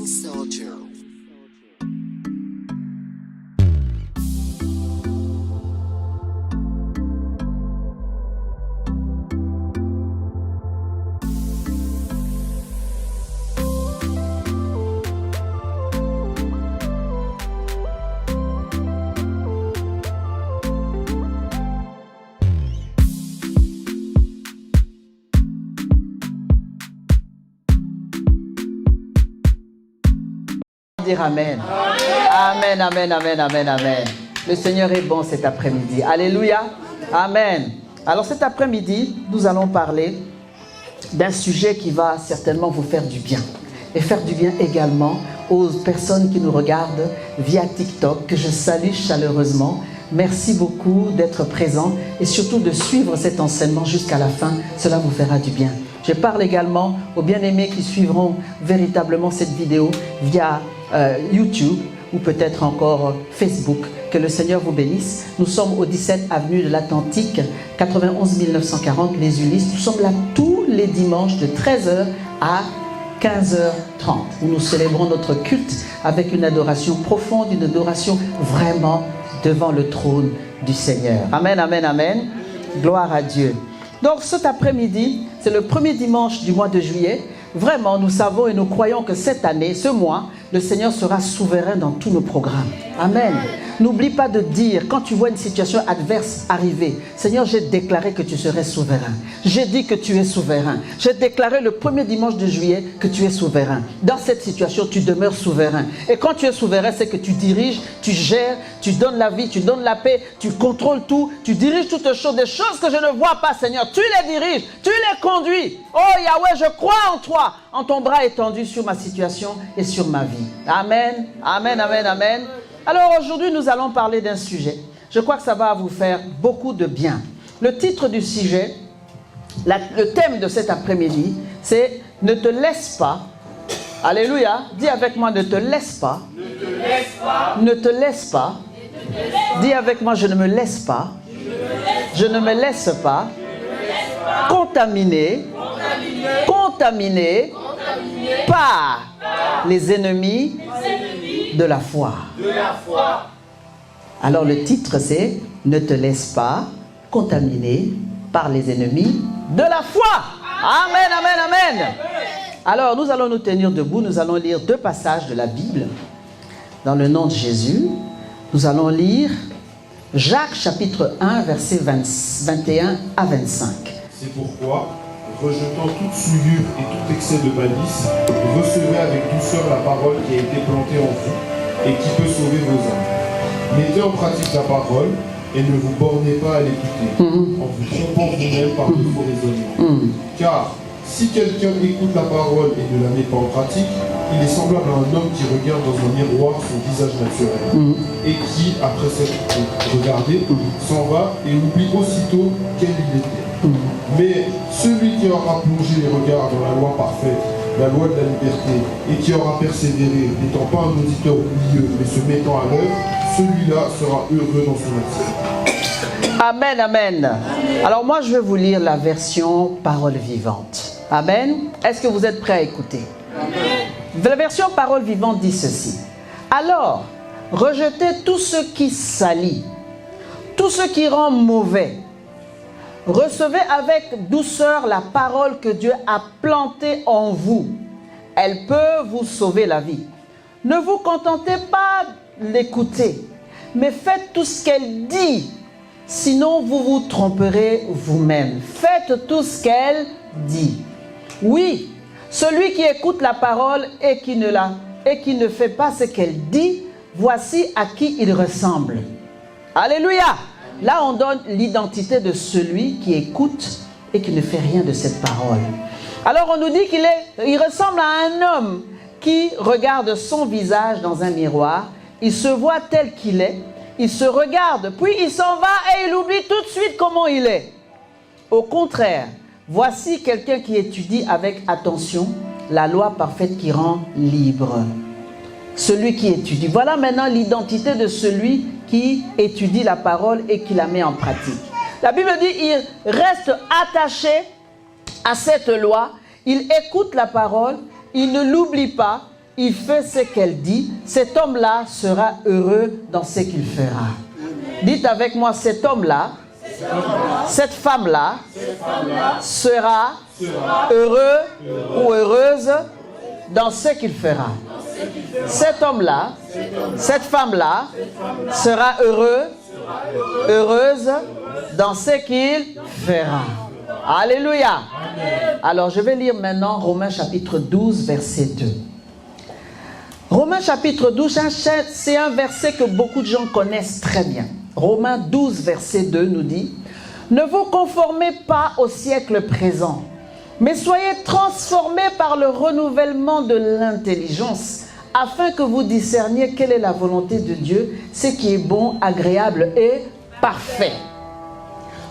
Living Soldier. Dire amen. Amen, amen, amen, amen, amen. Le Seigneur est bon cet après-midi. Alléluia. Amen. Alors cet après-midi, nous allons parler d'un sujet qui va certainement vous faire du bien. Et faire du bien également aux personnes qui nous regardent via TikTok, que je salue chaleureusement. Merci beaucoup d'être présents et surtout de suivre cet enseignement jusqu'à la fin. Cela vous fera du bien. Je parle également aux bien-aimés qui suivront véritablement cette vidéo via YouTube ou peut-être encore Facebook. Que le Seigneur vous bénisse. Nous sommes au 17 avenue de l'Atlantique, 91 940 Les Ulysses. Nous sommes là tous les dimanches de 13h à 15h30 où nous célébrons notre culte avec une adoration profonde, une adoration vraiment devant le trône du Seigneur. Amen, amen, amen. Gloire à Dieu. Donc cet après-midi, c'est le premier dimanche du mois de juillet. Vraiment, nous savons et nous croyons que cette année, ce mois, le Seigneur sera souverain dans tous nos programmes. Amen. N'oublie pas de dire, quand tu vois une situation adverse arriver, Seigneur, j'ai déclaré que tu serais souverain. J'ai dit que tu es souverain. J'ai déclaré le premier dimanche de juillet que tu es souverain. Dans cette situation, tu demeures souverain. Et quand tu es souverain, c'est que tu diriges, tu gères, tu donnes la vie, tu donnes la paix, tu contrôles tout, tu diriges toutes choses, des choses que je ne vois pas, Seigneur. Tu les diriges, tu les conduis. Oh Yahweh, je crois en toi, en ton bras étendu sur ma situation et sur ma vie. Amen, amen, amen, amen. Alors aujourd'hui, nous allons parler d'un sujet. Je crois que ça va vous faire beaucoup de bien. Le titre du sujet, le thème de cet après-midi, c'est « Ne te laisse pas ». Alléluia. Dis avec moi « Ne te laisse pas ». Ne te laisse pas. Ne te laisse pas. Dis avec moi « Je ne me laisse pas ». Je ne me laisse pas. Contaminer par les ennemis de la foi. Alors le titre c'est « Ne te laisse pas contaminer par les ennemis de la foi ». Amen, amen, amen. Alors nous allons nous tenir debout, nous allons lire deux passages de la Bible. Dans le nom de Jésus, nous allons lire Jacques chapitre 1 versets 21 à 25. C'est pourquoi, rejetant toute souillure et tout excès de malice, recevez avec douceur la parole qui a été plantée en vous et qui peut sauver vos âmes. Mettez en pratique la parole et ne vous bornez pas à l'écouter, en vous trompant vous-même par de faux raisonnements. Car si quelqu'un écoute la parole et ne la met pas en pratique, il est semblable à un homme qui regarde dans un miroir son visage naturel et qui, après s'être regardé, s'en va et oublie aussitôt quel il était. Mais celui qui aura plongé les regards dans la loi parfaite, la loi de la liberté, et qui aura persévéré, n'étant pas un auditeur oublieux, mais se mettant à l'œuvre, celui-là sera heureux dans son action. Amen, amen. Alors moi, je vais vous lire la version parole vivante. Amen. Est-ce que vous êtes prêts à écouter? Amen. La version parole vivante dit ceci. Alors, rejetez tout ce qui salit, tout ce qui rend mauvais. Recevez avec douceur la parole que Dieu a plantée en vous. Elle peut vous sauver la vie. Ne vous contentez pas d'écouter, mais faites tout ce qu'elle dit. Sinon, vous vous tromperez vous-même. Faites tout ce qu'elle dit. Oui, celui qui écoute la parole et qui ne fait pas ce qu'elle dit, voici à qui il ressemble. Alléluia! Là, on donne l'identité de celui qui écoute et qui ne fait rien de cette parole. Alors, on nous dit qu'il ressemble à un homme qui regarde son visage dans un miroir. Il se voit tel qu'il est. Il se regarde, puis il s'en va et il oublie tout de suite comment il est. Au contraire, voici quelqu'un qui étudie avec attention la loi parfaite qui rend libre. Celui qui étudie. Voilà maintenant l'identité de celui qui étudie la parole et qui la met en pratique. La Bible dit il reste attaché à cette loi, il écoute la parole, il ne l'oublie pas, il fait ce qu'elle dit, cet homme-là sera heureux dans ce qu'il fera. Dites avec moi, cet homme-là, cette femme-là sera heureux ou heureuse dans ce qu'il fera. Cet homme-là, cette femme-là sera heureuse dans ce qu'il fera. Alléluia. Alors je vais lire maintenant Romains chapitre 12, verset 2. Romains chapitre 12, c'est un verset que beaucoup de gens connaissent très bien. Romains 12, verset 2 nous dit: ne vous conformez pas au siècle présent, mais soyez transformés par le renouvellement de l'intelligence, afin que vous discerniez quelle est la volonté de Dieu, ce qui est bon, agréable et parfait.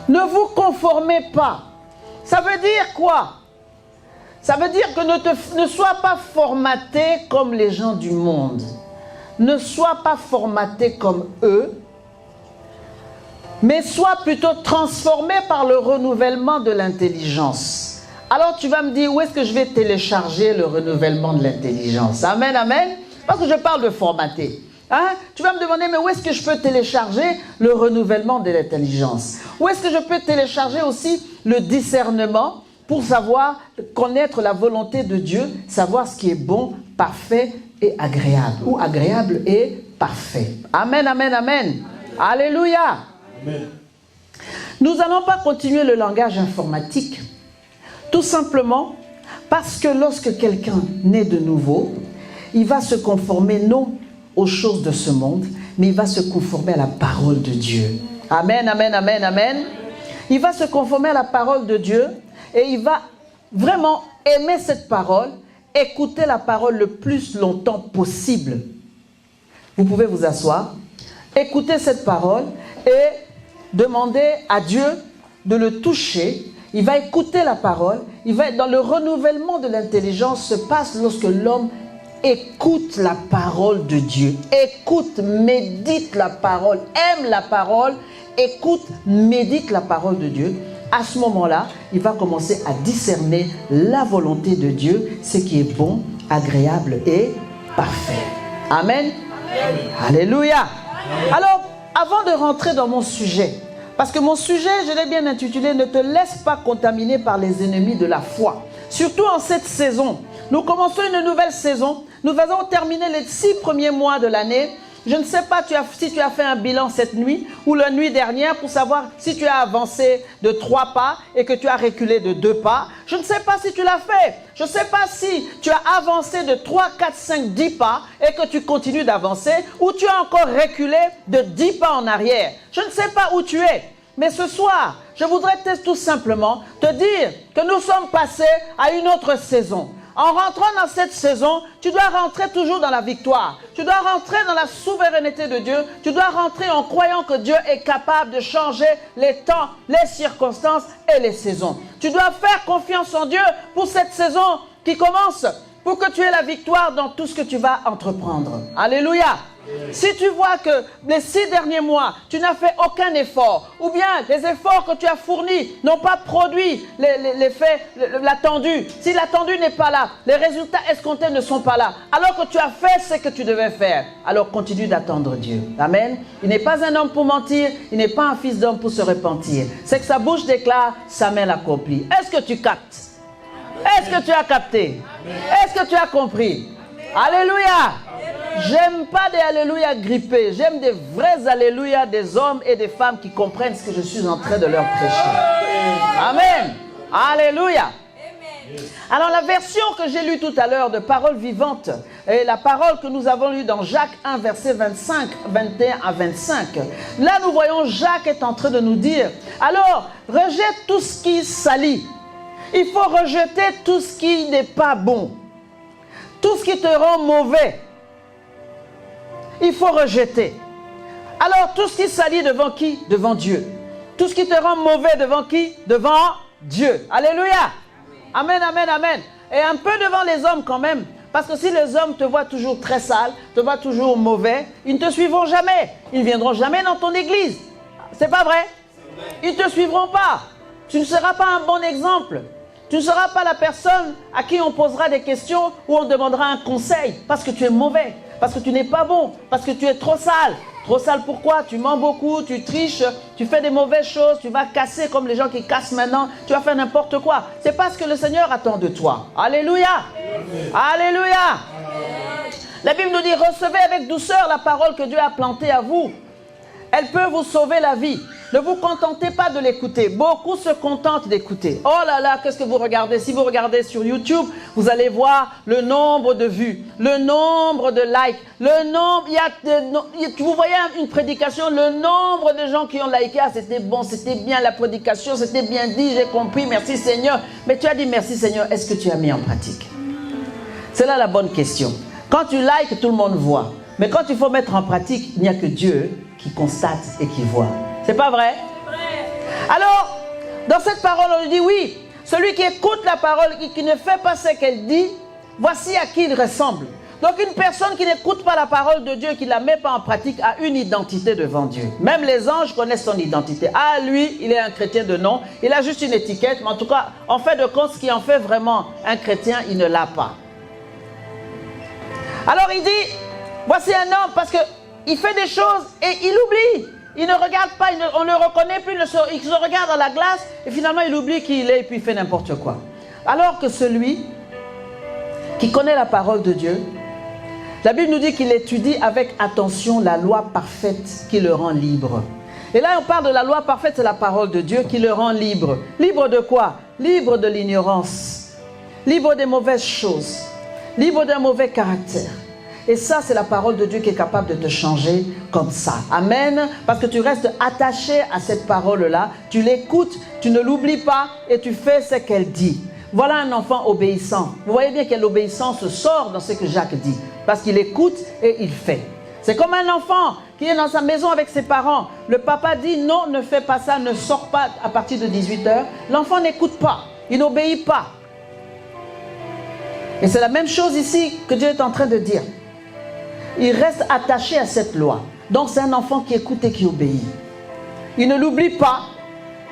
Ne vous conformez pas. Ça veut dire quoi? Ça veut dire que ne sois pas formaté comme les gens du monde. Ne sois pas formaté comme eux, mais sois plutôt transformé par le renouvellement de l'intelligence. Alors tu vas me dire, où est-ce que je vais télécharger le renouvellement de l'intelligence? Amen, amen. Parce que je parle de formater. Hein? Tu vas me demander, mais où est-ce que je peux télécharger le renouvellement de l'intelligence? Où est-ce que je peux télécharger aussi le discernement pour savoir connaître la volonté de Dieu, savoir ce qui est bon, parfait et agréable, ou agréable et parfait. Amen, amen, amen. Alléluia. Amen. Nous n'allons pas continuer le langage informatique, tout simplement parce que lorsque quelqu'un naît de nouveau, il va se conformer non aux choses de ce monde, mais il va se conformer à la parole de Dieu. Amen, amen, amen, amen. Il va se conformer à la parole de Dieu et il va vraiment aimer cette parole, écouter la parole le plus longtemps possible. Vous pouvez vous asseoir, écouter cette parole et demander à Dieu de le toucher. Il va écouter la parole, il va être dans le renouvellement de l'intelligence se passe lorsque l'homme écoute la parole de Dieu, écoute, médite la parole, aime la parole, écoute, médite la parole de Dieu. À ce moment-là, il va commencer à discerner la volonté de Dieu, ce qui est bon, agréable et parfait. Amen. Amen. Alléluia. Amen. Alors, avant de rentrer dans mon sujet, parce que mon sujet, je l'ai bien intitulé « Ne te laisse pas contaminer par les ennemis de la foi ». Surtout en cette saison. Nous commençons une nouvelle saison. Nous allons terminer les 6 premiers mois de l'année. Je ne sais pas si tu as fait un bilan cette nuit ou la nuit dernière pour savoir si tu as avancé de 3 pas et que tu as reculé de 2 pas. Je ne sais pas si tu l'as fait. Je ne sais pas si tu as avancé de 3, 4, 5, 10 pas et que tu continues d'avancer ou tu as encore reculé de 10 pas en arrière. Je ne sais pas où tu es. Mais ce soir, je voudrais tout simplement te dire que nous sommes passés à une autre saison. En rentrant dans cette saison, tu dois rentrer toujours dans la victoire. Tu dois rentrer dans la souveraineté de Dieu. Tu dois rentrer en croyant que Dieu est capable de changer les temps, les circonstances et les saisons. Tu dois faire confiance en Dieu pour cette saison qui commence, pour que tu aies la victoire dans tout ce que tu vas entreprendre. Alléluia. Si tu vois que les 6 derniers mois, tu n'as fait aucun effort, ou bien les efforts que tu as fournis n'ont pas produit l'effet, l'attendu, si l'attendu n'est pas là, les résultats escomptés ne sont pas là, alors que tu as fait ce que tu devais faire, alors continue d'attendre Dieu. Amen. Il n'est pas un homme pour mentir, il n'est pas un fils d'homme pour se repentir. C'est que sa bouche déclare, sa main l'accomplit. Est-ce que tu captes? Est-ce que tu as capté? Est-ce que tu as compris? Alléluia. J'aime pas des alléluia grippés. J'aime des vrais alléluia des hommes et des femmes qui comprennent ce que je suis en train de leur prêcher. Amen. Alléluia. Alors la version que j'ai lue tout à l'heure de Parole vivante est la parole que nous avons lue dans Jacques 1, verset 25, 21 à 25. Là nous voyons Jacques est en train de nous dire, alors rejette tout ce qui salit. Il faut rejeter tout ce qui n'est pas bon. Tout ce qui te rend mauvais. Il faut rejeter. Alors, tout ce qui salit devant qui? Devant Dieu. Tout ce qui te rend mauvais devant qui? Devant Dieu. Alléluia. Amen, amen, amen. Et un peu devant les hommes quand même. Parce que si les hommes te voient toujours très sale, te voient toujours mauvais, ils ne te suivront jamais. Ils ne viendront jamais dans ton église. C'est pas vrai? Ils ne te suivront pas. Tu ne seras pas un bon exemple. Tu ne seras pas la personne à qui on posera des questions ou on demandera un conseil parce que tu es mauvais, parce que tu n'es pas bon, parce que tu es trop sale. Trop sale pourquoi? Tu mens beaucoup, tu triches, tu fais des mauvaises choses, tu vas casser comme les gens qui cassent maintenant, tu vas faire n'importe quoi. C'est pas ce que le Seigneur attend de toi. Alléluia. Amen. Alléluia. Amen. La Bible nous dit, recevez avec douceur la parole que Dieu a plantée à vous. Elle peut vous sauver la vie. Ne vous contentez pas de l'écouter. Beaucoup se contentent d'écouter. Oh là là, qu'est-ce que vous regardez? Si vous regardez sur YouTube, vous allez voir le nombre de vues, le nombre de likes, le nombre... vous voyez une prédication, le nombre de gens qui ont liké. Ah, c'était bon, c'était bien la prédication, c'était bien dit, j'ai compris, merci Seigneur. Mais tu as dit merci Seigneur, est-ce que tu as mis en pratique? C'est là la bonne question. Quand tu likes, tout le monde voit. Mais quand il faut mettre en pratique, il n'y a que Dieu qui constate et qui voit. C'est pas vrai? C'est vrai. Alors, dans cette parole, on nous dit oui, celui qui écoute la parole et qui ne fait pas ce qu'elle dit, voici à qui il ressemble. Donc une personne qui n'écoute pas la parole de Dieu, qui ne la met pas en pratique, a une identité devant Dieu. Même les anges connaissent son identité. Ah, lui, il est un chrétien de nom, il a juste une étiquette, mais en tout cas, en fait de compte, ce qui en fait vraiment un chrétien, il ne l'a pas. Alors il dit, voici un homme, parce qu'il fait des choses et il oublie. Il ne regarde pas, on ne le reconnaît plus, il se regarde dans la glace et finalement il oublie qui il est et puis il fait n'importe quoi. Alors que celui qui connaît la parole de Dieu, la Bible nous dit qu'il étudie avec attention la loi parfaite qui le rend libre. Et là on parle de la loi parfaite, c'est la parole de Dieu qui le rend libre. Libre de quoi? Libre de l'ignorance, libre des mauvaises choses, libre d'un mauvais caractère. Et ça, c'est la parole de Dieu qui est capable de te changer comme ça. Amen. Parce que tu restes attaché à cette parole-là. Tu l'écoutes, tu ne l'oublies pas et tu fais ce qu'elle dit. Voilà un enfant obéissant. Vous voyez bien que l'obéissance sort dans ce que Jacques dit. Parce qu'il écoute et il fait. C'est comme un enfant qui est dans sa maison avec ses parents. Le papa dit non, ne fais pas ça, ne sors pas à partir de 18h. L'enfant n'écoute pas, il n'obéit pas. Et c'est la même chose ici que Dieu est en train de dire. Il reste attaché à cette loi. Donc c'est un enfant qui écoute et qui obéit. Il ne l'oublie pas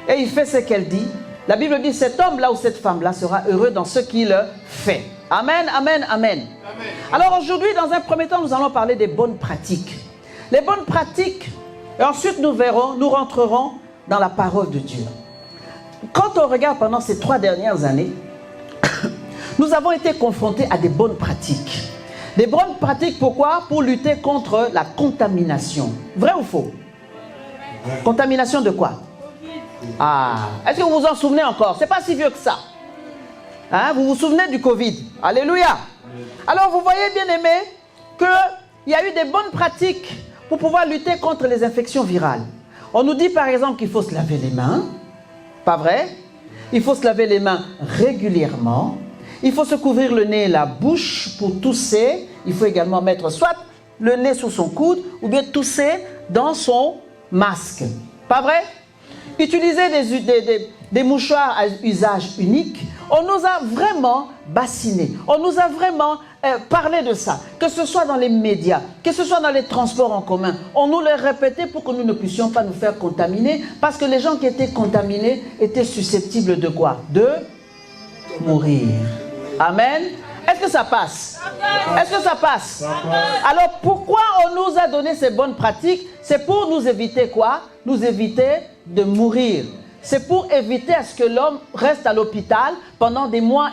et il fait ce qu'elle dit. La Bible dit cet homme-là ou cette femme-là sera heureux dans ce qu'il fait. Amen, amen, amen, amen. Alors aujourd'hui, dans un premier temps, nous allons parler des bonnes pratiques. Les bonnes pratiques, et ensuite nous verrons, nous rentrerons dans la parole de Dieu. Quand on regarde pendant ces 3 dernières années, nous avons été confrontés à des bonnes pratiques. Des bonnes pratiques, pourquoi? Pour lutter contre la contamination. Vrai ou faux? Contamination de quoi? Ah, est-ce que vous vous en souvenez encore? C'est pas si vieux que ça. Hein? Vous vous souvenez du Covid? Alléluia. Alors vous voyez, bien aimé, qu'il y a eu des bonnes pratiques pour pouvoir lutter contre les infections virales. On nous dit par exemple qu'il faut se laver les mains. Pas vrai? Il faut se laver les mains régulièrement. Il faut se couvrir le nez et la bouche pour tousser. Il faut également mettre soit le nez sous son coude ou bien tousser dans son masque. Pas vrai? Utiliser des mouchoirs à usage unique. On nous a vraiment bassinés. On nous a vraiment parlé de ça. Que ce soit dans les médias, que ce soit dans les transports en commun. On nous le répétait pour que nous ne puissions pas nous faire contaminer. Parce que les gens qui étaient contaminés étaient susceptibles de quoi? De mourir. Amen. Est-ce que ça passe? Est-ce que ça passe? Alors pourquoi on nous a donné ces bonnes pratiques? C'est pour nous éviter quoi? Nous éviter de mourir. C'est pour éviter à ce que l'homme reste à l'hôpital pendant des mois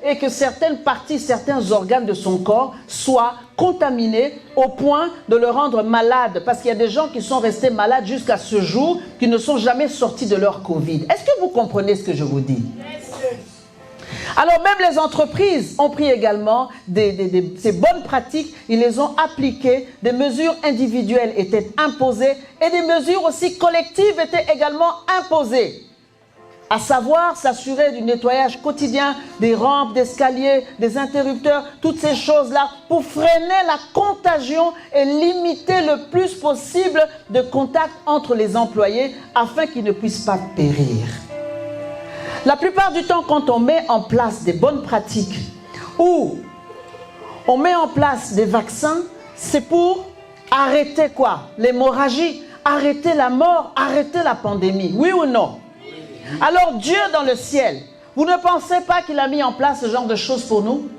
et que certaines parties, certains organes de son corps soient contaminés au point de le rendre malade. Parce qu'il y a des gens qui sont restés malades jusqu'à ce jour, qui ne sont jamais sortis de leur Covid. Est-ce que vous comprenez ce que je vous dis? Alors même les entreprises ont pris également ces bonnes pratiques, ils les ont appliquées, des mesures individuelles étaient imposées et des mesures aussi collectives étaient également imposées. À savoir s'assurer du nettoyage quotidien des rampes, d'escaliers, des interrupteurs, toutes ces choses-là pour freiner la contagion et limiter le plus possible de contact entre les employés afin qu'ils ne puissent pas périr. La plupart du temps, quand on met en place des bonnes pratiques ou on met en place des vaccins, c'est pour arrêter quoi? L'hémorragie, arrêter la mort, arrêter la pandémie. Oui ou non? Alors Dieu dans le ciel Vous ne pensez pas qu'il a mis en place ce genre de choses pour nous?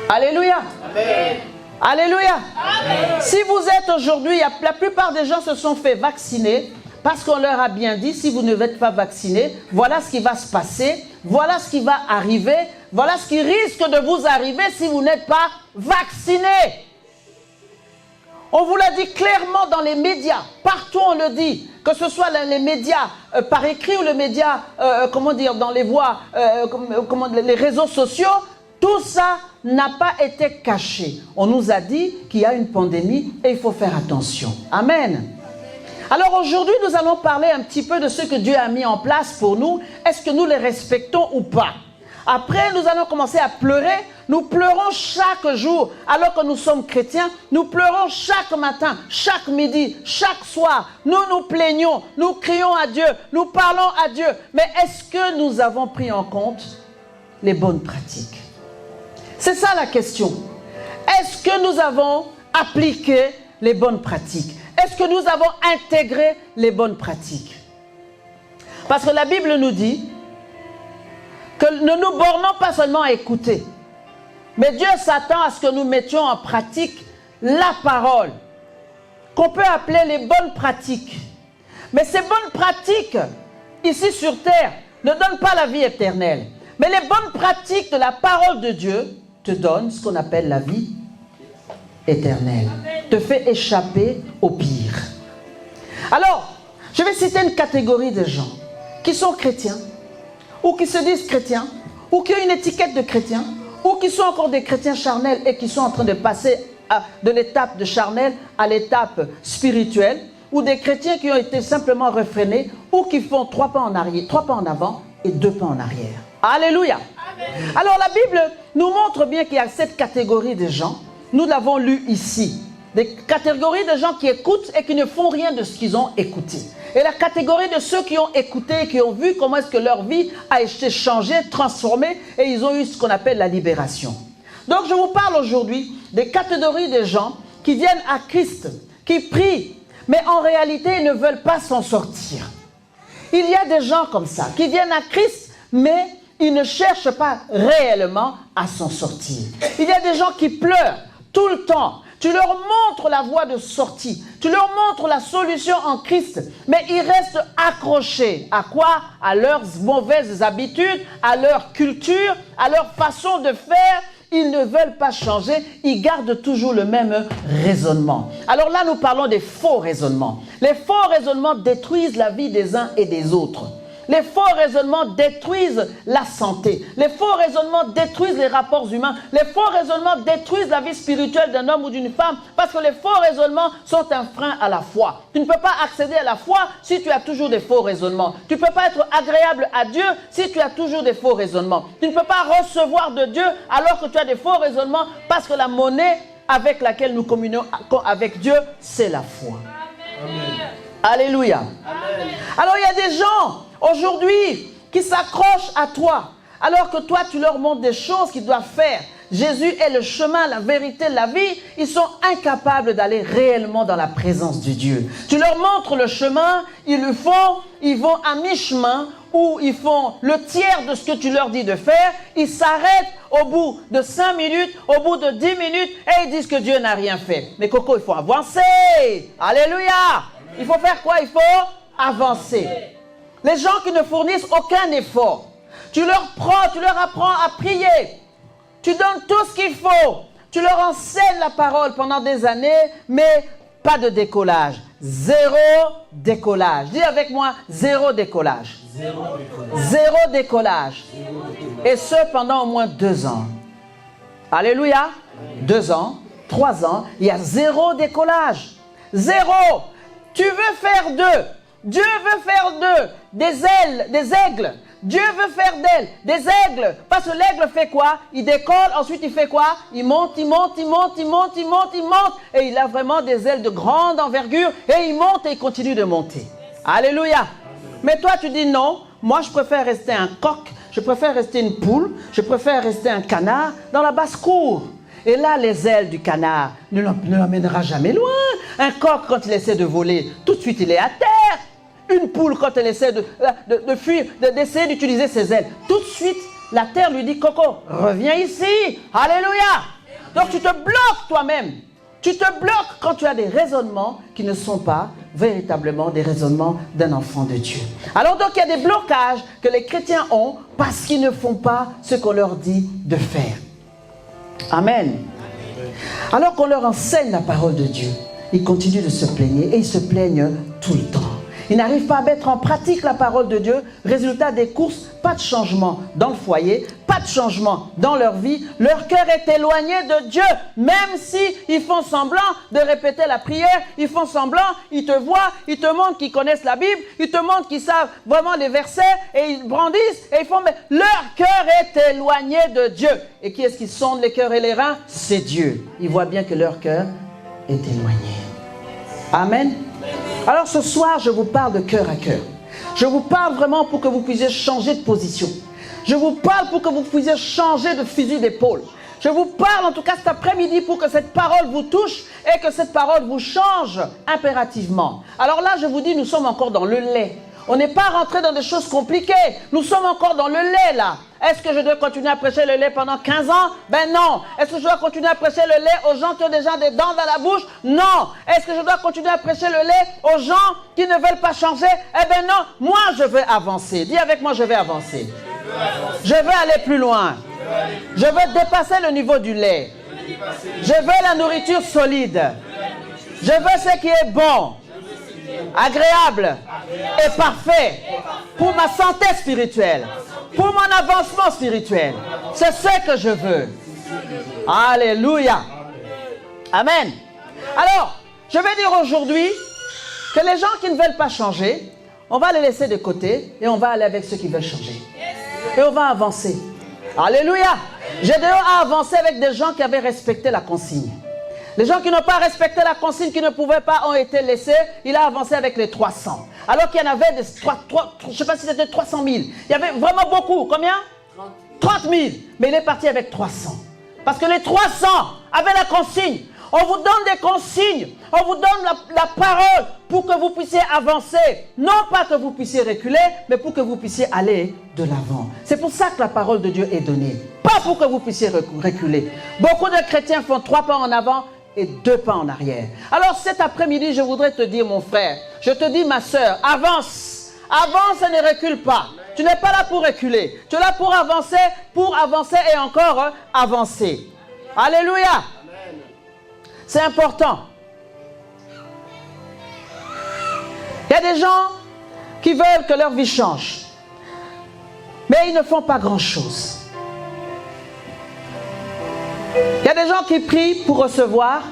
Alléluia. Amen. Alléluia. Amen. Si vous êtes aujourd'hui, la plupart des gens se sont fait vacciner parce qu'on leur a bien dit, si vous ne êtes pas vacciné, voilà ce qui va se passer, voilà ce qui va arriver, voilà ce qui risque de vous arriver si vous n'êtes pas vacciné. On vous l'a dit clairement dans les médias, partout on le dit, que ce soit les médias par écrit ou les médias, dans les voies, les réseaux sociaux, tout ça n'a pas été caché. On nous a dit qu'il y a une pandémie et il faut faire attention. Amen. Alors aujourd'hui, nous allons parler un petit peu de ce que Dieu a mis en place pour nous. Est-ce que nous les respectons ou pas? Après, nous allons commencer à pleurer. Nous pleurons chaque jour alors que nous sommes chrétiens. Nous pleurons chaque matin, chaque midi, chaque soir. Nous nous plaignons, nous crions à Dieu, nous parlons à Dieu. Mais est-ce que nous avons pris en compte les bonnes pratiques? C'est ça la question. Est-ce que nous avons appliqué les bonnes pratiques? Est-ce que nous avons intégré les bonnes pratiques? Parce que la Bible nous dit que ne nous bornons pas seulement à écouter, mais Dieu s'attend à ce que nous mettions en pratique la parole, qu'on peut appeler les bonnes pratiques. Mais ces bonnes pratiques, ici sur terre, ne donnent pas la vie éternelle. Mais les bonnes pratiques de la parole de Dieu te donnent ce qu'on appelle la vie éternelle, te fait échapper au pire. Alors, je vais citer une catégorie de gens qui sont chrétiens, ou qui se disent chrétiens, ou qui ont une étiquette de chrétiens, ou qui sont encore des chrétiens charnels et qui sont en train de passer de l'étape de charnel à l'étape spirituelle, ou des chrétiens qui ont été simplement réfrénés, ou qui font 3 pas en arrière, 3 pas en avant et 2 pas en arrière. Alléluia. Amen. Alors la Bible nous montre bien qu'il y a cette catégorie de gens. Nous l'avons lu ici. Des catégories de gens qui écoutent et qui ne font rien de ce qu'ils ont écouté. Et la catégorie de ceux qui ont écouté et qui ont vu comment est-ce que leur vie a été changée, transformée, et ils ont eu ce qu'on appelle la libération. Donc je vous parle aujourd'hui des catégories de gens qui viennent à Christ, qui prient, mais en réalité ils ne veulent pas s'en sortir. Il y a des gens comme ça, qui viennent à Christ, mais ils ne cherchent pas réellement à s'en sortir. Il y a des gens qui pleurent tout le temps. Tu leur montres la voie de sortie. Tu leur montres la solution en Christ. Mais ils restent accrochés. À quoi? À leurs mauvaises habitudes, à leur culture, à leur façon de faire. Ils ne veulent pas changer. Ils gardent toujours le même raisonnement. Alors là, nous parlons des faux raisonnements. Les faux raisonnements détruisent la vie des uns et des autres. Les faux raisonnements détruisent la santé. Les faux raisonnements détruisent les rapports humains. Les faux raisonnements détruisent la vie spirituelle d'un homme ou d'une femme parce que les faux raisonnements sont un frein à la foi. Tu ne peux pas accéder à la foi si tu as toujours des faux raisonnements. Tu ne peux pas être agréable à Dieu si tu as toujours des faux raisonnements. Tu ne peux pas recevoir de Dieu alors que tu as des faux raisonnements parce que la monnaie avec laquelle nous communions avec Dieu, c'est la foi. Amen. Alléluia. Amen. Alors il y a des gens aujourd'hui qui s'accrochent à toi, alors que toi tu leur montres des choses qu'ils doivent faire. Jésus est le chemin, la vérité, la vie. Ils sont incapables d'aller réellement dans la présence de Dieu. Tu leur montres le chemin, ils le font, ils vont à mi-chemin ou ils font le tiers de ce que tu leur dis de faire. Ils s'arrêtent au bout de 5 minutes, au bout de 10 minutes et ils disent que Dieu n'a rien fait. Mais Coco, il faut avancer. Alléluia. Il faut faire quoi? Il faut avancer. Les gens qui ne fournissent aucun effort, tu leur apprends à prier. Tu donnes tout ce qu'il faut. Tu leur enseignes la parole pendant des années, mais pas de décollage. Zéro décollage. Dis avec moi, zéro décollage. Zéro décollage. Et ce, pendant au moins 2 ans. Alléluia. 2 ans, 3 ans, il y a zéro décollage. Zéro. Tu veux faire d'eux. Dieu veut faire d'eux des ailes, des aigles. Dieu veut faire d'elles des aigles. Parce que l'aigle fait quoi? Il décolle, ensuite il fait quoi? Il monte, il monte, il monte, il monte, il monte, il monte. Et il a vraiment des ailes de grande envergure. Et il monte et il continue de monter. Alléluia. Mais toi tu dis non, moi je préfère rester un coq, je préfère rester une poule, je préfère rester un canard dans la basse-cour. Et là, les ailes du canard ne l'emmènera jamais loin. Un coq, quand il essaie de voler, tout de suite il est à terre. une poule quand elle essaie de fuir, d'essayer d'utiliser ses ailes. Tout de suite, la terre lui dit, Coco, reviens ici. Alléluia. Donc tu te bloques toi-même. Tu te bloques quand tu as des raisonnements qui ne sont pas véritablement des raisonnements d'un enfant de Dieu. Alors donc il y a des blocages que les chrétiens ont parce qu'ils ne font pas ce qu'on leur dit de faire. Amen. Alors qu'on leur enseigne la parole de Dieu, ils continuent de se plaigner et ils se plaignent tout le temps. Ils n'arrivent pas à mettre en pratique la parole de Dieu. Résultat des courses, pas de changement dans le foyer, pas de changement dans leur vie. Leur cœur est éloigné de Dieu. Même si ils font semblant de répéter la prière, ils font semblant, ils te voient, ils te montrent qu'ils connaissent la Bible, ils te montrent qu'ils savent vraiment les versets et ils brandissent et ils font, mais leur cœur est éloigné de Dieu. Et qui est-ce qui sonde les cœurs et les reins? C'est Dieu. Ils voient bien que leur cœur est éloigné. Amen. Alors ce soir, je vous parle de cœur à cœur. Je vous parle vraiment pour que vous puissiez changer de position. Je vous parle pour que vous puissiez changer de fusil d'épaule. Je vous parle en tout cas cet après-midi pour que cette parole vous touche et que cette parole vous change impérativement. Alors là, je vous dis, nous sommes encore dans le lait. On n'est pas rentré dans des choses compliquées. Nous sommes encore dans le lait là. Est-ce que je dois continuer à prêcher le lait pendant 15 ans? Ben non. Est-ce que je dois continuer à prêcher le lait aux gens qui ont déjà des dents dans la bouche? Non. Est-ce que je dois continuer à prêcher le lait aux gens qui ne veulent pas changer? Eh ben non. Moi, je veux avancer. Dis avec moi, je vais avancer. Je veux aller plus loin. Je veux dépasser le niveau du lait. Je veux la nourriture solide. Je veux ce qui est bon, agréable et parfait pour ma santé spirituelle, pour mon avancement spirituel. C'est ce que je veux. Alléluia. Amen. Alors, je vais dire aujourd'hui que les gens qui ne veulent pas changer, on va les laisser de côté et on va aller avec ceux qui veulent changer. Et on va avancer. Alléluia. J'ai d'ailleurs à avancer avec des gens qui avaient respecté la consigne. Les gens qui n'ont pas respecté la consigne, qui ne pouvaient pas, ont été laissés. Il a avancé avec les 300. Alors qu'il y en avait des je ne sais pas si c'était 300 000. Il y avait vraiment beaucoup. Combien? 30 000. Mais il est parti avec 300. Parce que les 300 avaient la consigne. On vous donne des consignes. On vous donne la parole pour que vous puissiez avancer. Non pas que vous puissiez reculer, mais pour que vous puissiez aller de l'avant. C'est pour ça que la parole de Dieu est donnée. Pas pour que vous puissiez reculer. Beaucoup de chrétiens font 3 pas en avant et 2 pas en arrière. Alors cet après-midi, je voudrais te dire, mon frère, je te dis, ma soeur, avance. Avance et ne recule pas. Tu n'es pas là pour reculer. Tu es là pour avancer et encore avancer. Alléluia. C'est important. Il y a des gens qui veulent que leur vie change. Mais ils ne font pas grand-chose. Il y a des gens qui prient pour recevoir,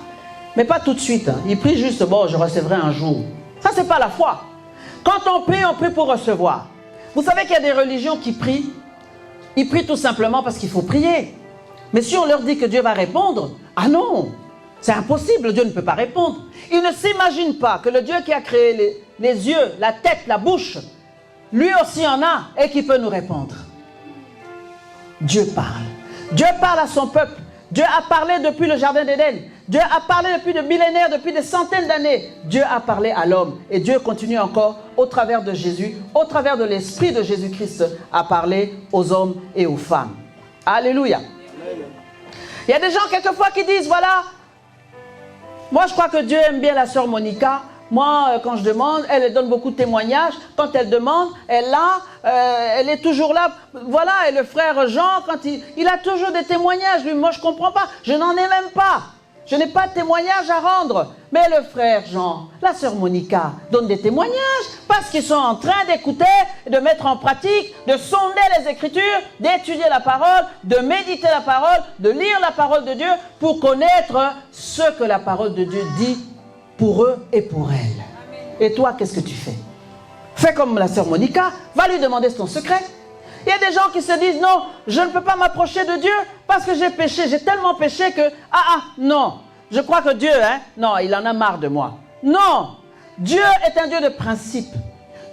mais pas tout de suite. Ils prient juste, bon, je recevrai un jour. Ça, c'est pas la foi. Quand on prie pour recevoir. Vous savez qu'il y a des religions qui prient. Ils prient tout simplement parce qu'il faut prier. Mais si on leur dit que Dieu va répondre, ah non, c'est impossible, Dieu ne peut pas répondre. Ils ne s'imaginent pas que le Dieu qui a créé les yeux, la tête, la bouche, lui aussi en a et qui peut nous répondre. Dieu parle. Dieu parle à son peuple. Dieu a parlé depuis le jardin d'Éden. Dieu a parlé depuis des millénaires, depuis des centaines d'années. Dieu a parlé à l'homme. Et Dieu continue encore, au travers de Jésus, au travers de l'Esprit de Jésus-Christ, à parler aux hommes et aux femmes. Alléluia. Il y a des gens quelquefois qui disent, voilà, moi je crois que Dieu aime bien la sœur Monica. Moi, quand je demande, elle donne beaucoup de témoignages. Quand elle demande, elle est toujours là. Voilà, et le frère Jean, quand il a toujours des témoignages. Lui, moi, je ne comprends pas. Je n'en ai même pas. Je n'ai pas de témoignages à rendre. Mais le frère Jean, la sœur Monica, donne des témoignages parce qu'ils sont en train d'écouter, de mettre en pratique, de sonder les Écritures, d'étudier la parole, de méditer la parole, de lire la parole de Dieu pour connaître ce que la parole de Dieu dit pour eux et pour elle. Et toi, qu'est-ce que tu fais? Fais comme la sœur Monica, va lui demander ton secret. Il y a des gens qui se disent, non, je ne peux pas m'approcher de Dieu parce que j'ai péché, j'ai tellement péché que, non, je crois que Dieu, non, il en a marre de moi. Non, Dieu est un Dieu de principe.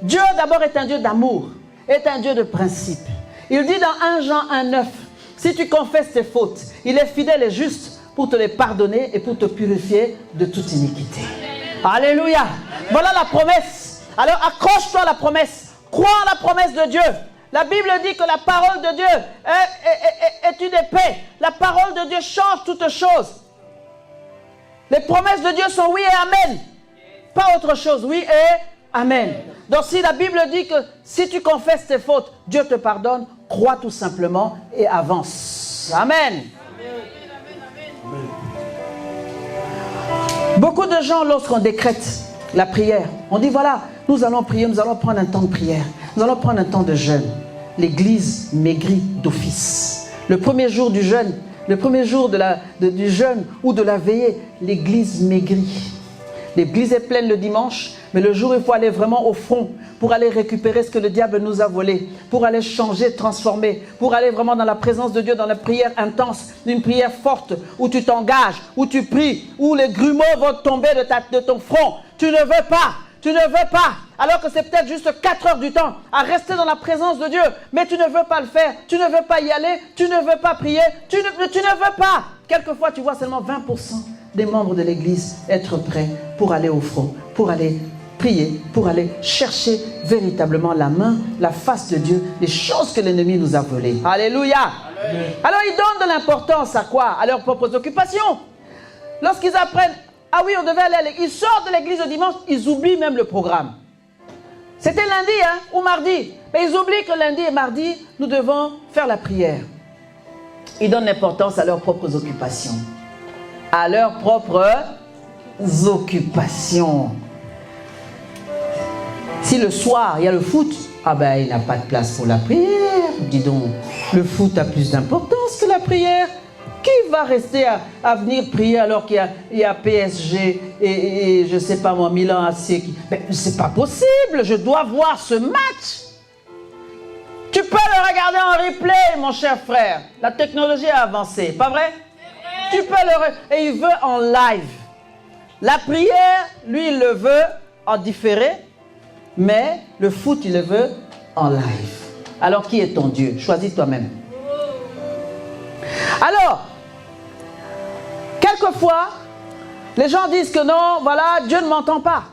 Dieu d'abord est un Dieu d'amour, est un Dieu de principe. Il dit dans 1 Jean 1,9, si tu confesses tes fautes, il est fidèle et juste pour te les pardonner et pour te purifier de toute iniquité. Alléluia. Voilà la promesse. Alors accroche-toi à la promesse. Crois en la promesse de Dieu. La Bible dit que la parole de Dieu est une épée. La parole de Dieu change toutes choses. Les promesses de Dieu sont oui et amen. Pas autre chose, oui et amen. Donc si la Bible dit que si tu confesses tes fautes, Dieu te pardonne, crois tout simplement et avance. Amen. Beaucoup de gens, lorsqu'on décrète la prière, on dit voilà, nous allons prier, nous allons prendre un temps de prière, nous allons prendre un temps de jeûne. L'église maigrit d'office. Le premier jour du jeûne, le premier jour du jeûne ou de la veillée, l'église maigrit. L'église est pleine le dimanche, mais le jour il faut aller vraiment au front pour aller récupérer ce que le diable nous a volé, pour aller changer, transformer, pour aller vraiment dans la présence de Dieu, dans la prière intense, une prière forte où tu t'engages, où tu pries, où les grumeaux vont tomber de ton front. Tu ne veux pas, alors que c'est peut-être juste 4 heures du temps à rester dans la présence de Dieu, mais tu ne veux pas le faire, tu ne veux pas y aller, tu ne veux pas prier, tu ne veux pas. Quelquefois, tu vois seulement 20% des membres de l'église être prêts pour aller au front, pour aller prier, pour aller chercher véritablement la main, la face de Dieu, les choses que l'ennemi nous a volées. Alléluia. Amen. Alors ils donnent de l'importance à quoi? À leurs propres occupations. Lorsqu'ils apprennent, ah oui, on devait aller à l'église, ils sortent de l'église le dimanche, ils oublient même le programme. C'était lundi ou mardi, mais ils oublient que lundi et mardi, nous devons faire la prière. Ils donnent l'importance à leurs propres occupations. À leurs propres occupations. Si le soir, il y a le foot, ah ben il n'a pas de place pour la prière. Dis donc, le foot a plus d'importance que la prière. Qui va rester à venir prier alors qu'il y a PSG et je ne sais pas moi, Milan AC mais c'est pas possible, je dois voir ce match. Tu peux le regarder en replay, mon cher frère. La technologie a avancé, pas vrai? Tu peux le et il veut en live. La prière, lui, il le veut en différé, mais le foot, il le veut en live. Alors, qui est ton Dieu? Choisis toi-même. Alors, quelquefois, les gens disent que non, voilà, Dieu ne m'entend pas.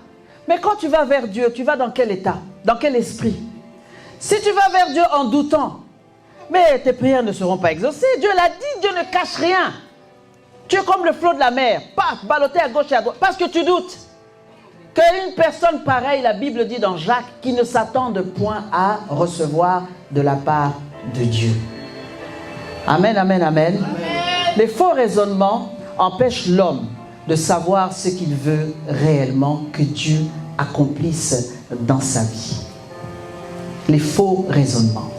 Mais quand tu vas vers Dieu, tu vas dans quel état? Dans quel esprit? Si tu vas vers Dieu en doutant, mais tes prières ne seront pas exaucées. Dieu l'a dit, Dieu ne cache rien. Tu es comme le flot de la mer, paf, ballotté à gauche et à droite, parce que tu doutes. Qu'une personne pareille, la Bible dit dans Jacques, qui ne s'attende point à recevoir de la part de Dieu. Amen, amen, amen. Les faux raisonnements empêchent l'homme de savoir ce qu'il veut réellement que Dieu accomplisse dans sa vie. Les faux raisonnements.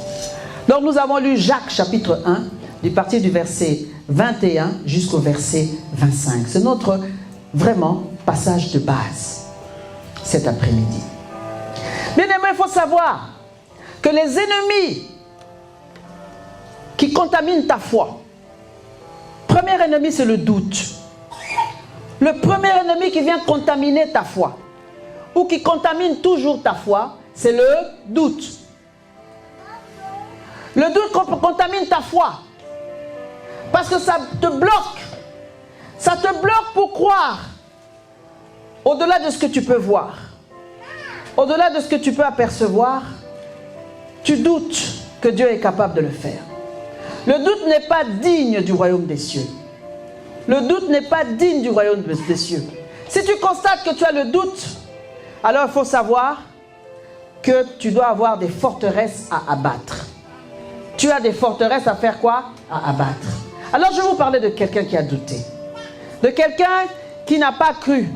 Donc nous avons lu Jacques chapitre 1, du partir du verset 21 jusqu'au verset 25. C'est notre vraiment passage de base cet après-midi. Bien aimé, il faut savoir que les ennemis qui contaminent ta foi, premier ennemi c'est le doute. Le premier ennemi qui vient contaminer ta foi, ou qui contamine toujours ta foi, c'est le doute. Le doute contamine ta foi. Parce que ça te bloque. Ça te bloque pour croire. Au-delà de ce que tu peux voir. Au-delà de ce que tu peux apercevoir. Tu doutes que Dieu est capable de le faire. Le doute n'est pas digne du royaume des cieux. Le doute n'est pas digne du royaume des cieux. Si tu constates que tu as le doute, alors il faut savoir que tu dois avoir des forteresses à abattre. Tu as des forteresses à faire quoi? À abattre. Alors je vais vous parler de quelqu'un qui a douté. De quelqu'un qui n'a pas cru.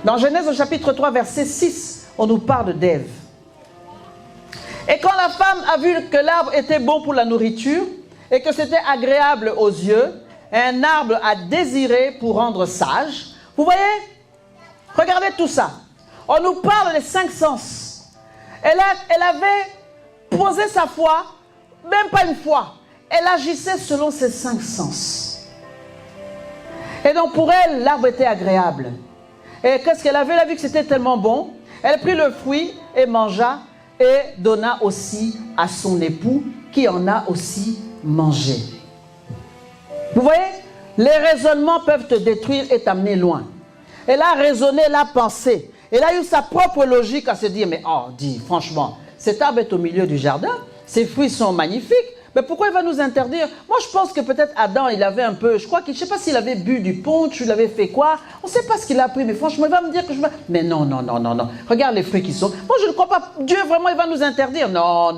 Dans Genèse au chapitre 3 verset 6, on nous parle d'Ève. Et quand la femme a vu que l'arbre était bon pour la nourriture et que c'était agréable aux yeux, un arbre à désirer pour rendre sage. Vous voyez? Regardez tout ça. On nous parle des 5 sens. Elle avait posé sa foi, même pas une fois. Elle agissait selon ses 5 sens. Et donc pour elle, l'arbre était agréable. Et qu'est-ce qu'elle avait? Elle a vu que c'était tellement bon. Elle prit le fruit et mangea et donna aussi à son époux qui en a aussi mangé. Vous voyez? Les raisonnements peuvent te détruire et t'amener loin. Elle a raisonné, elle a pensé. Elle a eu sa propre logique à se dire, mais dis, franchement, cet arbre est au milieu du jardin, ses fruits sont magnifiques, mais pourquoi il va nous interdire? Moi, je pense que peut-être Adam, il avait un peu, je ne sais pas s'il avait bu du punch, il avait fait quoi, on ne sait pas ce qu'il a pris, mais franchement, il va me dire que je vais... Mais non, regarde les fruits qui sont... Moi, je ne crois pas, Dieu, vraiment, il va nous interdire. Non.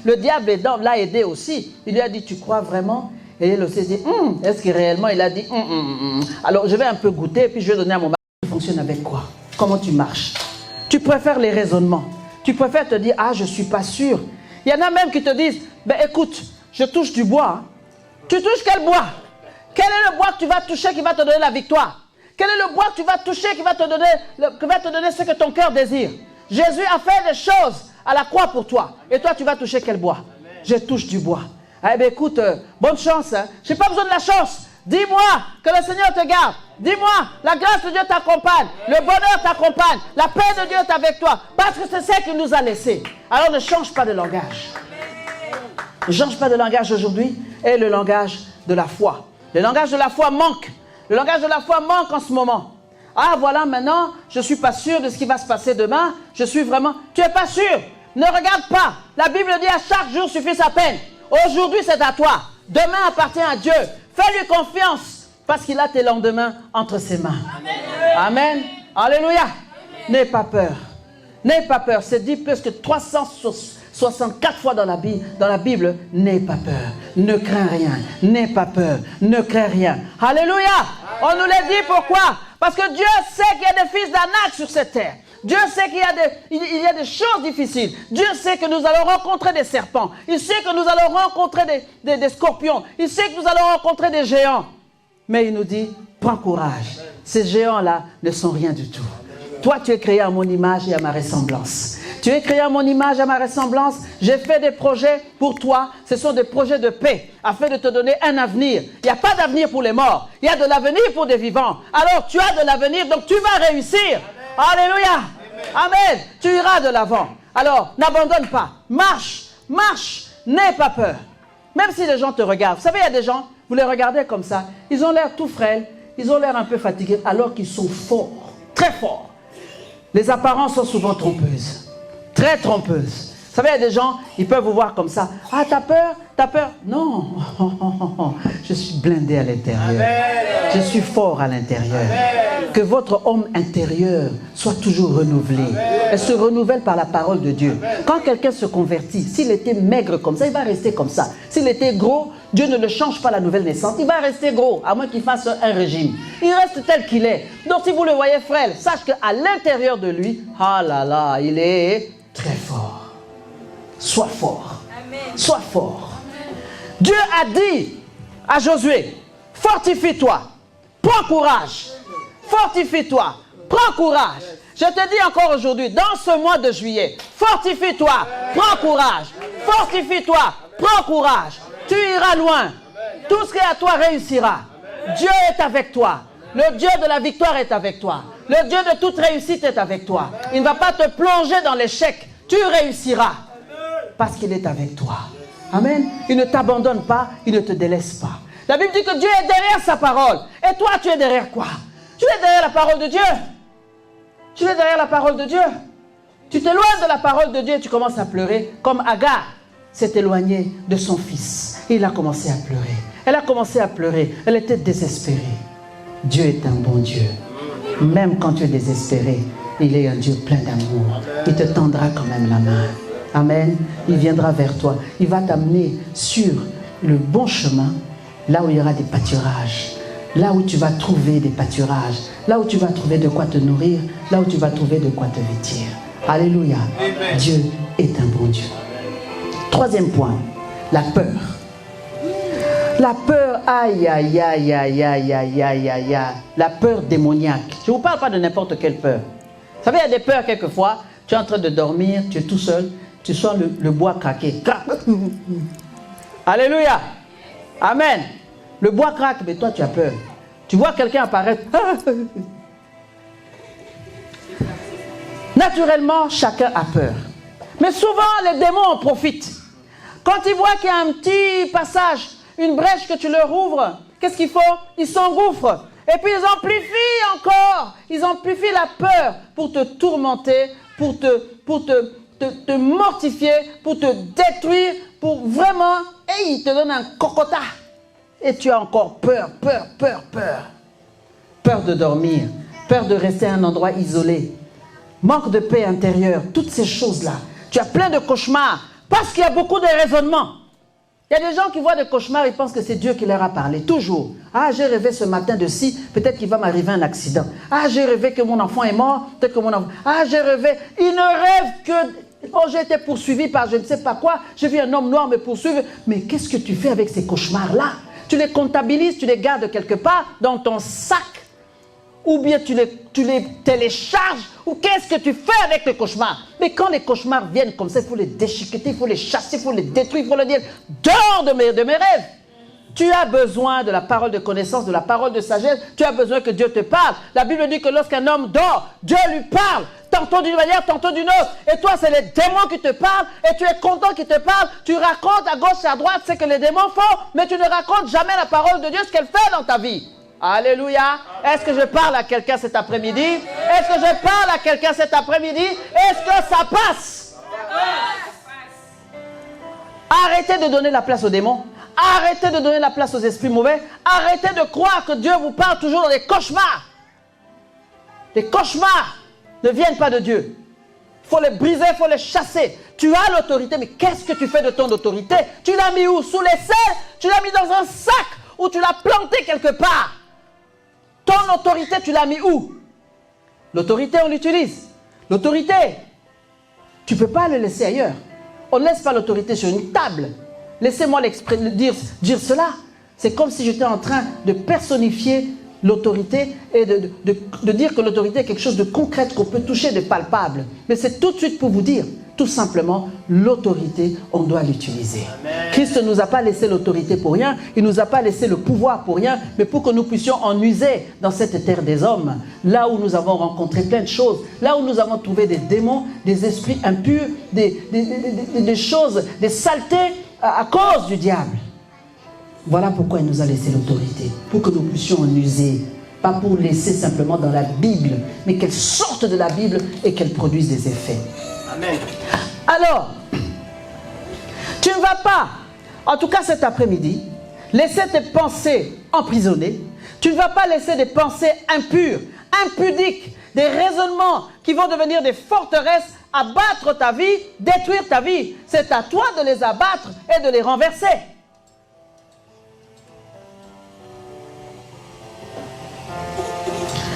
Le diable l'a aidé aussi. Il lui a dit, tu crois vraiment? Et il aussi dit, est-ce que réellement, il a dit, Alors, je vais un peu goûter, puis je vais donner à mon mari. Tu fonctionnes avec quoi? Comment tu marches? Tu préfères les raisonnements. Tu préfères te dire, je ne suis pas sûr. Il y en a même qui te disent, écoute, je touche du bois. Hein. Tu touches quel bois? Quel est le bois que tu vas toucher qui va te donner la victoire? Quel est le bois que tu vas toucher qui va te donner ce que ton cœur désire? Jésus a fait des choses à la croix pour toi. Et toi, tu vas toucher quel bois? Je touche du bois. Écoute, bonne chance. Hein. Je n'ai pas besoin de la chance. Dis-moi que le Seigneur te garde. Dis-moi, la grâce de Dieu t'accompagne. Le bonheur t'accompagne. La paix de Dieu est avec toi. Parce que c'est ce qu'il nous a laissé. Alors ne change pas de langage. Ne change pas de langage aujourd'hui. Et le langage de la foi. Le langage de la foi manque. Le langage de la foi manque en ce moment. Voilà, maintenant, je ne suis pas sûr de ce qui va se passer demain. Je suis vraiment... Tu n'es pas sûr. Ne regarde pas. La Bible dit à chaque jour suffit sa peine. Aujourd'hui, c'est à toi. Demain appartient à Dieu. Fais-lui confiance parce qu'il a tes lendemains entre ses mains. Amen. Alléluia. N'aie pas peur. N'aie pas peur. C'est dit plus que 364 fois dans la Bible. N'aie pas peur. Ne crains rien. N'aie pas peur. Ne crains rien. Alléluia. On nous l'a dit pourquoi? Parce que Dieu sait qu'il y a des fils d'Anak sur cette terre. Dieu sait qu'il y a des choses difficiles. Dieu sait que nous allons rencontrer des serpents. Il sait que nous allons rencontrer des scorpions. Il sait que nous allons rencontrer des géants. Mais il nous dit, prends courage. Ces géants-là ne sont rien du tout. Toi, tu es créé à mon image et à ma ressemblance. Tu es créé à mon image et à ma ressemblance. J'ai fait des projets pour toi. Ce sont des projets de paix, afin de te donner un avenir. Il n'y a pas d'avenir pour les morts. Il y a de l'avenir pour des vivants. Alors, tu as de l'avenir, donc tu vas réussir. Alléluia. Amen. Tu iras de l'avant. Alors, n'abandonne pas. Marche. N'aie pas peur. Même si les gens te regardent. Vous savez, il y a des gens, vous les regardez comme ça. Ils ont l'air tout frêles. Ils ont l'air un peu fatigués, alors qu'ils sont forts. Très forts. Les apparences sont souvent trompeuses. Très trompeuses. Vous savez, il y a des gens, ils peuvent vous voir comme ça. T'as peur? T'as peur? Non. Je suis blindé à l'intérieur. Je suis fort à l'intérieur. Que votre homme intérieur soit toujours renouvelé. Elle se renouvelle par la parole de Dieu. Quand quelqu'un se convertit, s'il était maigre comme ça, il va rester comme ça. S'il était gros, Dieu ne le change pas la nouvelle naissance. Il va rester gros, à moins qu'il fasse un régime. Il reste tel qu'il est. Donc si vous le voyez frêle, sache qu'à l'intérieur de lui, il est très fort. Sois fort. Sois fort. Dieu a dit à Josué, fortifie-toi, prends courage. Fortifie-toi, prends courage. Je te dis encore aujourd'hui, dans ce mois de juillet, fortifie-toi, prends courage. Fortifie-toi, prends courage. Tu iras loin. Tout ce qui est à toi réussira. Dieu est avec toi. Le Dieu de la victoire est avec toi. Le Dieu de toute réussite est avec toi. Il ne va pas te plonger dans l'échec. Tu réussiras. Parce qu'il est avec toi. Amen. Il ne t'abandonne pas, il ne te délaisse pas. La Bible dit que Dieu est derrière sa parole. Et toi, tu es derrière quoi? Tu es derrière la parole de Dieu. Tu es derrière la parole de Dieu. Tu t'éloignes de la parole de Dieu et tu commences à pleurer. Comme Agar s'est éloignée de son fils. Et il a commencé à pleurer. Elle a commencé à pleurer. Elle était désespérée. Dieu est un bon Dieu. Même quand tu es désespéré, il est un Dieu plein d'amour. Il te tendra quand même la main. Amen. Il viendra vers toi. Il va t'amener sur le bon chemin, là où il y aura des pâturages. Là où tu vas trouver des pâturages. Là où tu vas trouver de quoi te nourrir. Là où tu vas trouver de quoi te vêtir. Alléluia. Amen. Dieu est un bon Dieu. Troisième point, la peur. La peur, aïe, aïe, aïe, aïe, aïe, aïe, aïe, aïe, aïe. La peur démoniaque. Je ne vous parle pas de n'importe quelle peur. Vous savez, il y a des peurs quelquefois. Tu es en train de dormir, tu es tout seul. Tu sens le bois craquer. Alléluia. Amen. Le bois craque, mais toi tu as peur. Tu vois quelqu'un apparaître. Naturellement, chacun a peur. Mais souvent, les démons en profitent. Quand ils voient qu'il y a un petit passage, une brèche que tu leur ouvres, qu'est-ce qu'ils font? Ils s'engouffrent. Et puis ils amplifient encore. Ils amplifient la peur pour te tourmenter, pour te mortifier, pour te détruire, pour vraiment... Et ils te donnent un cocota. Et tu as encore peur. Peur de dormir, peur de rester à un endroit isolé, manque de paix intérieure, toutes ces choses-là. Tu as plein de cauchemars parce qu'il y a beaucoup de raisonnements. Il y a des gens qui voient des cauchemars, ils pensent que c'est Dieu qui leur a parlé, toujours. Ah, j'ai rêvé ce matin de ci, peut-être qu'il va m'arriver un accident. Ah, j'ai rêvé que mon enfant est mort, peut-être que mon enfant... Ah, j'ai rêvé... Ils ne rêvent que... Oh, j'ai été poursuivi par je ne sais pas quoi, j'ai vu un homme noir me poursuivre. Mais qu'est-ce que tu fais avec ces cauchemars-là? Tu les comptabilises, tu les gardes quelque part dans ton sac, ou bien tu les télécharges, ou qu'est-ce que tu fais avec les cauchemars? Mais quand les cauchemars viennent comme ça, il faut les déchiqueter, il faut les chasser, il faut les détruire, il faut leur dire, dehors de mes rêves. Tu as besoin de la parole de connaissance, de la parole de sagesse, tu as besoin que Dieu te parle. La Bible dit que lorsqu'un homme dort, Dieu lui parle, tantôt d'une manière, tantôt d'une autre. Et toi, c'est les démons qui te parlent, et tu es content qu'ils te parlent, tu racontes à gauche et à droite ce que les démons font, mais tu ne racontes jamais la parole de Dieu, ce qu'elle fait dans ta vie. Alléluia. Est-ce que je parle à quelqu'un cet après-midi? Est-ce que je parle à quelqu'un cet après-midi? Est-ce que ça passe? Arrêtez de donner la place aux démons. Arrêtez de donner la place aux esprits mauvais. Arrêtez de croire que Dieu vous parle toujours dans des cauchemars. Les cauchemars ne viennent pas de Dieu. Il faut les briser, il faut les chasser. Tu as l'autorité, mais qu'est-ce que tu fais de ton autorité? Tu l'as mis où? Sous les selles? Tu l'as mis dans un sac? Ou tu l'as planté quelque part? Ton autorité, tu l'as mis où? L'autorité, on l'utilise. L'autorité, tu ne peux pas le laisser ailleurs. On ne laisse pas l'autorité sur une table. Laissez-moi dire cela. C'est comme si j'étais en train de personnifier l'autorité et de dire que l'autorité est quelque chose de concret qu'on peut toucher, de palpable. Mais c'est tout de suite pour vous dire, tout simplement, l'autorité, on doit l'utiliser. Christ ne nous a pas laissé l'autorité pour rien, il ne nous a pas laissé le pouvoir pour rien, mais pour que nous puissions en user dans cette terre des hommes, là où nous avons rencontré plein de choses, là où nous avons trouvé des démons, des esprits impurs, des choses, des saletés à cause du diable. Voilà pourquoi il nous a laissé l'autorité, pour que nous puissions en user, pas pour laisser simplement dans la Bible, mais qu'elle sorte de la Bible et qu'elle produise des effets. Amen. Alors, tu ne vas pas, en tout cas cet après-midi, laisser tes pensées emprisonnées. Tu ne vas pas laisser des pensées impures, impudiques, des raisonnements qui vont devenir des forteresses, abattre ta vie, détruire ta vie. C'est à toi de les abattre et de les renverser.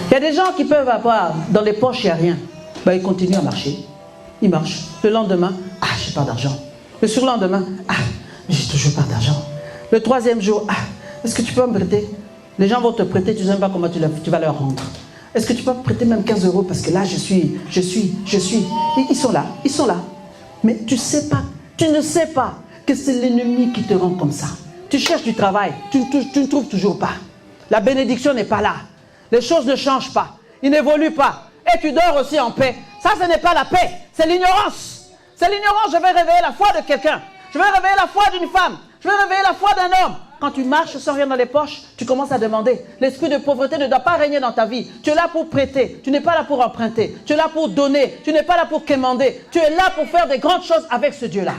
Il y a des gens qui peuvent avoir dans les poches, il n'y a rien. Ben, ils continuent à marcher. Ils marchent. Le lendemain, ah, j'ai pas d'argent. Le surlendemain, ah, j'ai toujours pas d'argent. Le troisième jour, ah, est-ce que tu peux me prêter? Les gens vont te prêter, tu ne sais pas comment tu vas leur rendre. Est-ce que tu peux me prêter même 15 € parce que là, je suis. Ils sont là. Mais tu ne sais pas que c'est l'ennemi qui te rend comme ça. Tu cherches du travail, tu ne trouves toujours pas. La bénédiction n'est pas là. Les choses ne changent pas. Ils n'évoluent pas. Et tu dors aussi en paix. Ça, ce n'est pas la paix. C'est l'ignorance. C'est l'ignorance. Je vais réveiller la foi de quelqu'un. Je vais réveiller la foi d'une femme. Je vais réveiller la foi d'un homme. Quand tu marches sans rien dans les poches, tu commences à demander. L'esprit de pauvreté ne doit pas régner dans ta vie. Tu es là pour prêter. Tu n'es pas là pour emprunter. Tu es là pour donner. Tu n'es pas là pour quémander. Tu es là pour faire des grandes choses avec ce Dieu-là.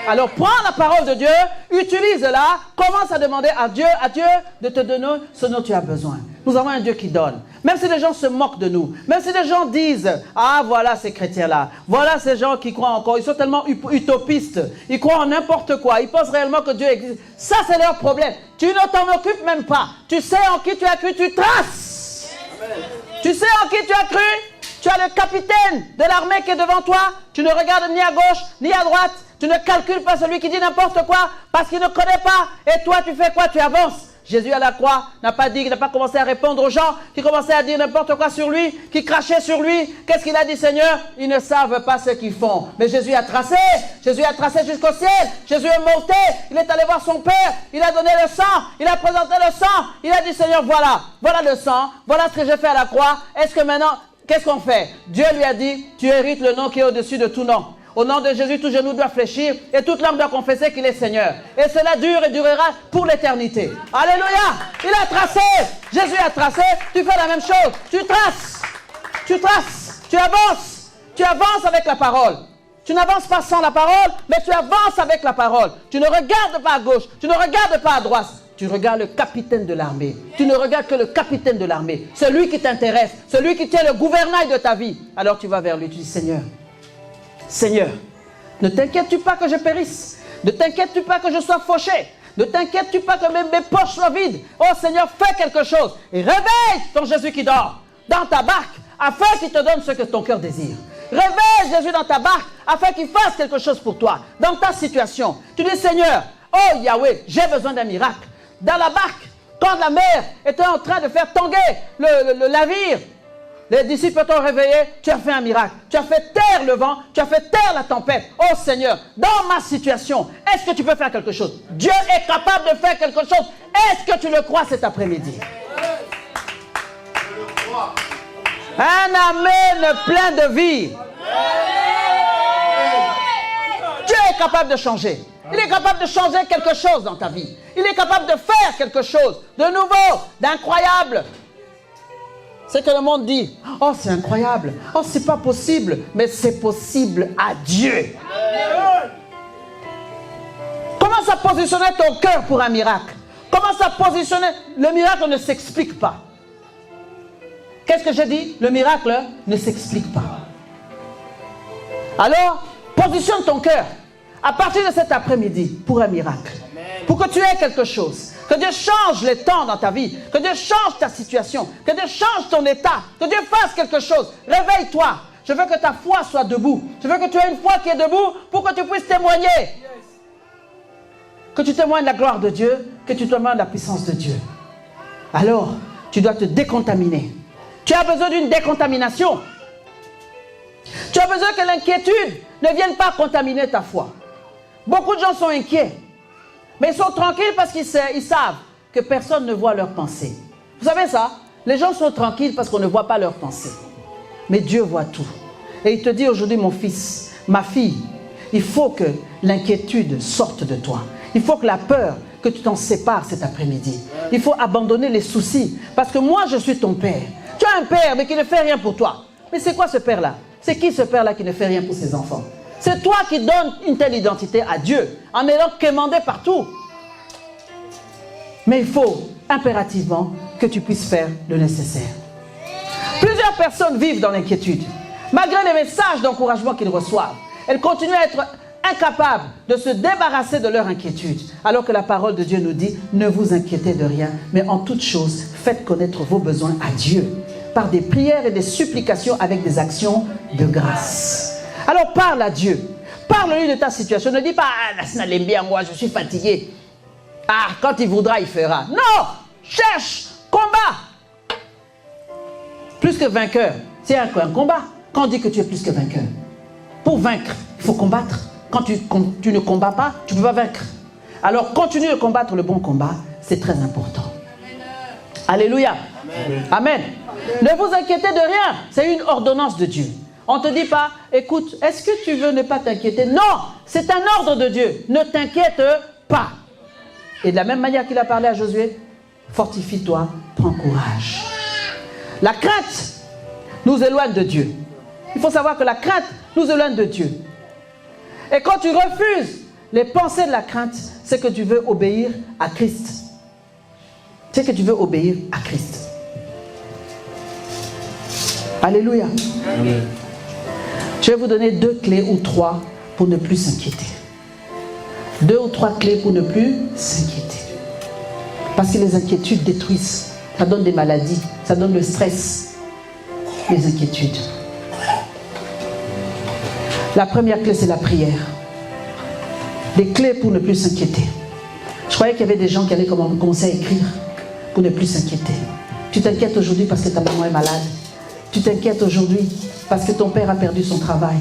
Alors prends la parole de Dieu, utilise-la, commence à demander à Dieu de te donner ce dont tu as besoin. Nous avons un Dieu qui donne. Même si les gens se moquent de nous, même si les gens disent « Ah, voilà ces chrétiens-là, voilà ces gens qui croient encore, ils sont tellement utopistes, ils croient en n'importe quoi, ils pensent réellement que Dieu existe. » Ça, c'est leur problème. Tu ne t'en occupes même pas. Tu sais en qui tu as cru, tu traces. Amen. Tu sais en qui tu as cru? Tu as le capitaine de l'armée qui est devant toi. Tu ne regardes ni à gauche, ni à droite. Tu ne calcules pas celui qui dit n'importe quoi parce qu'il ne connaît pas. Et toi, tu fais quoi? Tu avances. Jésus à la croix n'a pas commencé à répondre aux gens qui commençaient à dire n'importe quoi sur lui, qui crachaient sur lui. Qu'est-ce qu'il a dit, Seigneur? Ils ne savent pas ce qu'ils font. Mais Jésus a tracé jusqu'au ciel. Jésus est monté, il est allé voir son Père, il a donné le sang, il a présenté le sang. Il a dit, Seigneur, voilà le sang, voilà ce que j'ai fait à la croix. Est-ce que maintenant, qu'est-ce qu'on fait? Dieu lui a dit, tu hérites le nom qui est au-dessus de tout nom. Au nom de Jésus, tout genou doit fléchir et toute langue doit confesser qu'il est Seigneur. Et cela dure et durera pour l'éternité. Alléluia. Il a tracé. Jésus a tracé. Tu fais la même chose. Tu traces. Tu traces. Tu avances. Tu avances avec la parole. Tu n'avances pas sans la parole, mais tu avances avec la parole. Tu ne regardes pas à gauche. Tu ne regardes pas à droite. Tu regardes le capitaine de l'armée. Tu ne regardes que le capitaine de l'armée. Celui qui t'intéresse. Celui qui tient le gouvernail de ta vie. Alors tu vas vers lui. Tu dis, Seigneur. Seigneur, ne t'inquiètes-tu pas que je périsse? Ne t'inquiètes-tu pas que je sois fauché? Ne t'inquiètes-tu pas que mes poches soient vides? Oh Seigneur, fais quelque chose. Et réveille ton Jésus qui dort dans ta barque, afin qu'il te donne ce que ton cœur désire. Réveille Jésus dans ta barque, afin qu'il fasse quelque chose pour toi, dans ta situation. Tu dis, Seigneur, oh Yahweh, j'ai besoin d'un miracle. Dans la barque, quand la mer était en train de faire tanguer le navire, les disciples t'ont réveillé, tu as fait un miracle. Tu as fait taire le vent, tu as fait taire la tempête. Oh Seigneur, dans ma situation, est-ce que tu peux faire quelque chose? Dieu est capable de faire quelque chose. Est-ce que tu le crois cet après-midi? Un amen plein de vie. Dieu est capable de changer. Il est capable de changer quelque chose dans ta vie. Il est capable de faire quelque chose de nouveau, d'incroyable. C'est que le monde dit, oh c'est incroyable, oh c'est pas possible, mais c'est possible à Dieu. Commence à positionner ton cœur pour un miracle. Commence à positionner, le miracle ne s'explique pas. Qu'est-ce que j'ai dit? Le miracle ne s'explique pas. Alors, positionne ton cœur à partir de cet après-midi pour un miracle. Pour que tu aies quelque chose. Que Dieu change les temps dans ta vie. Que Dieu change ta situation. Que Dieu change ton état. Que Dieu fasse quelque chose. Réveille-toi. Je veux que ta foi soit debout. Je veux que tu aies une foi qui est debout pour que tu puisses témoigner. Que tu témoignes la gloire de Dieu. Que tu témoignes la puissance de Dieu. Alors, tu dois te décontaminer. Tu as besoin d'une décontamination. Tu as besoin que l'inquiétude ne vienne pas contaminer ta foi. Beaucoup de gens sont inquiets. Mais ils sont tranquilles parce qu'ils savent que personne ne voit leurs pensées. Vous savez ça? Les gens sont tranquilles parce qu'on ne voit pas leurs pensées. Mais Dieu voit tout. Et il te dit aujourd'hui, mon fils, ma fille, il faut que l'inquiétude sorte de toi. Il faut que la peur, que tu t'en sépares cet après-midi. Il faut abandonner les soucis. Parce que moi, je suis ton père. Tu as un père, mais qui ne fait rien pour toi. Mais c'est quoi ce père-là? C'est qui ce père-là qui ne fait rien pour ses enfants? C'est toi qui donnes une telle identité à Dieu, en étant quémandé partout. Mais il faut impérativement que tu puisses faire le nécessaire. Plusieurs personnes vivent dans l'inquiétude. Malgré les messages d'encouragement qu'ils reçoivent, elles continuent à être incapables de se débarrasser de leur inquiétude. Alors que la parole de Dieu nous dit, ne vous inquiétez de rien, mais en toute chose, faites connaître vos besoins à Dieu, par des prières et des supplications avec des actions de grâce. Alors parle à Dieu. Parle-lui de ta situation. Ne dis pas, ah, Nassina l'aime bien, moi, je suis fatigué. Ah, quand il voudra, il fera. Non! Cherche! Combat! Plus que vainqueur. C'est un combat. Quand on dit que tu es plus que vainqueur. Pour vaincre, il faut combattre. Quand tu ne combats pas, tu ne peux pas vaincre. Alors, continue de combattre le bon combat. C'est très important. Alléluia. Amen. Amen. Ne vous inquiétez de rien. C'est une ordonnance de Dieu. On ne te dit pas, écoute, est-ce que tu veux ne pas t'inquiéter? Non, c'est un ordre de Dieu. Ne t'inquiète pas. Et de la même manière qu'il a parlé à Josué, fortifie-toi, prends courage. La crainte nous éloigne de Dieu. Il faut savoir que la crainte nous éloigne de Dieu. Et quand tu refuses les pensées de la crainte, c'est que tu veux obéir à Christ. C'est que tu veux obéir à Christ. Alléluia. Amen. Je vais vous donner 2 clés ou 3 pour ne plus s'inquiéter. 2 ou 3 clés pour ne plus s'inquiéter. Parce que les inquiétudes détruisent. Ça donne des maladies. Ça donne le stress. Les inquiétudes. La première clé, c'est la prière. Des clés pour ne plus s'inquiéter. Je croyais qu'il y avait des gens qui allaient commencer à écrire pour ne plus s'inquiéter. Tu t'inquiètes aujourd'hui parce que ta maman est malade. Tu t'inquiètes aujourd'hui parce que ton père a perdu son travail.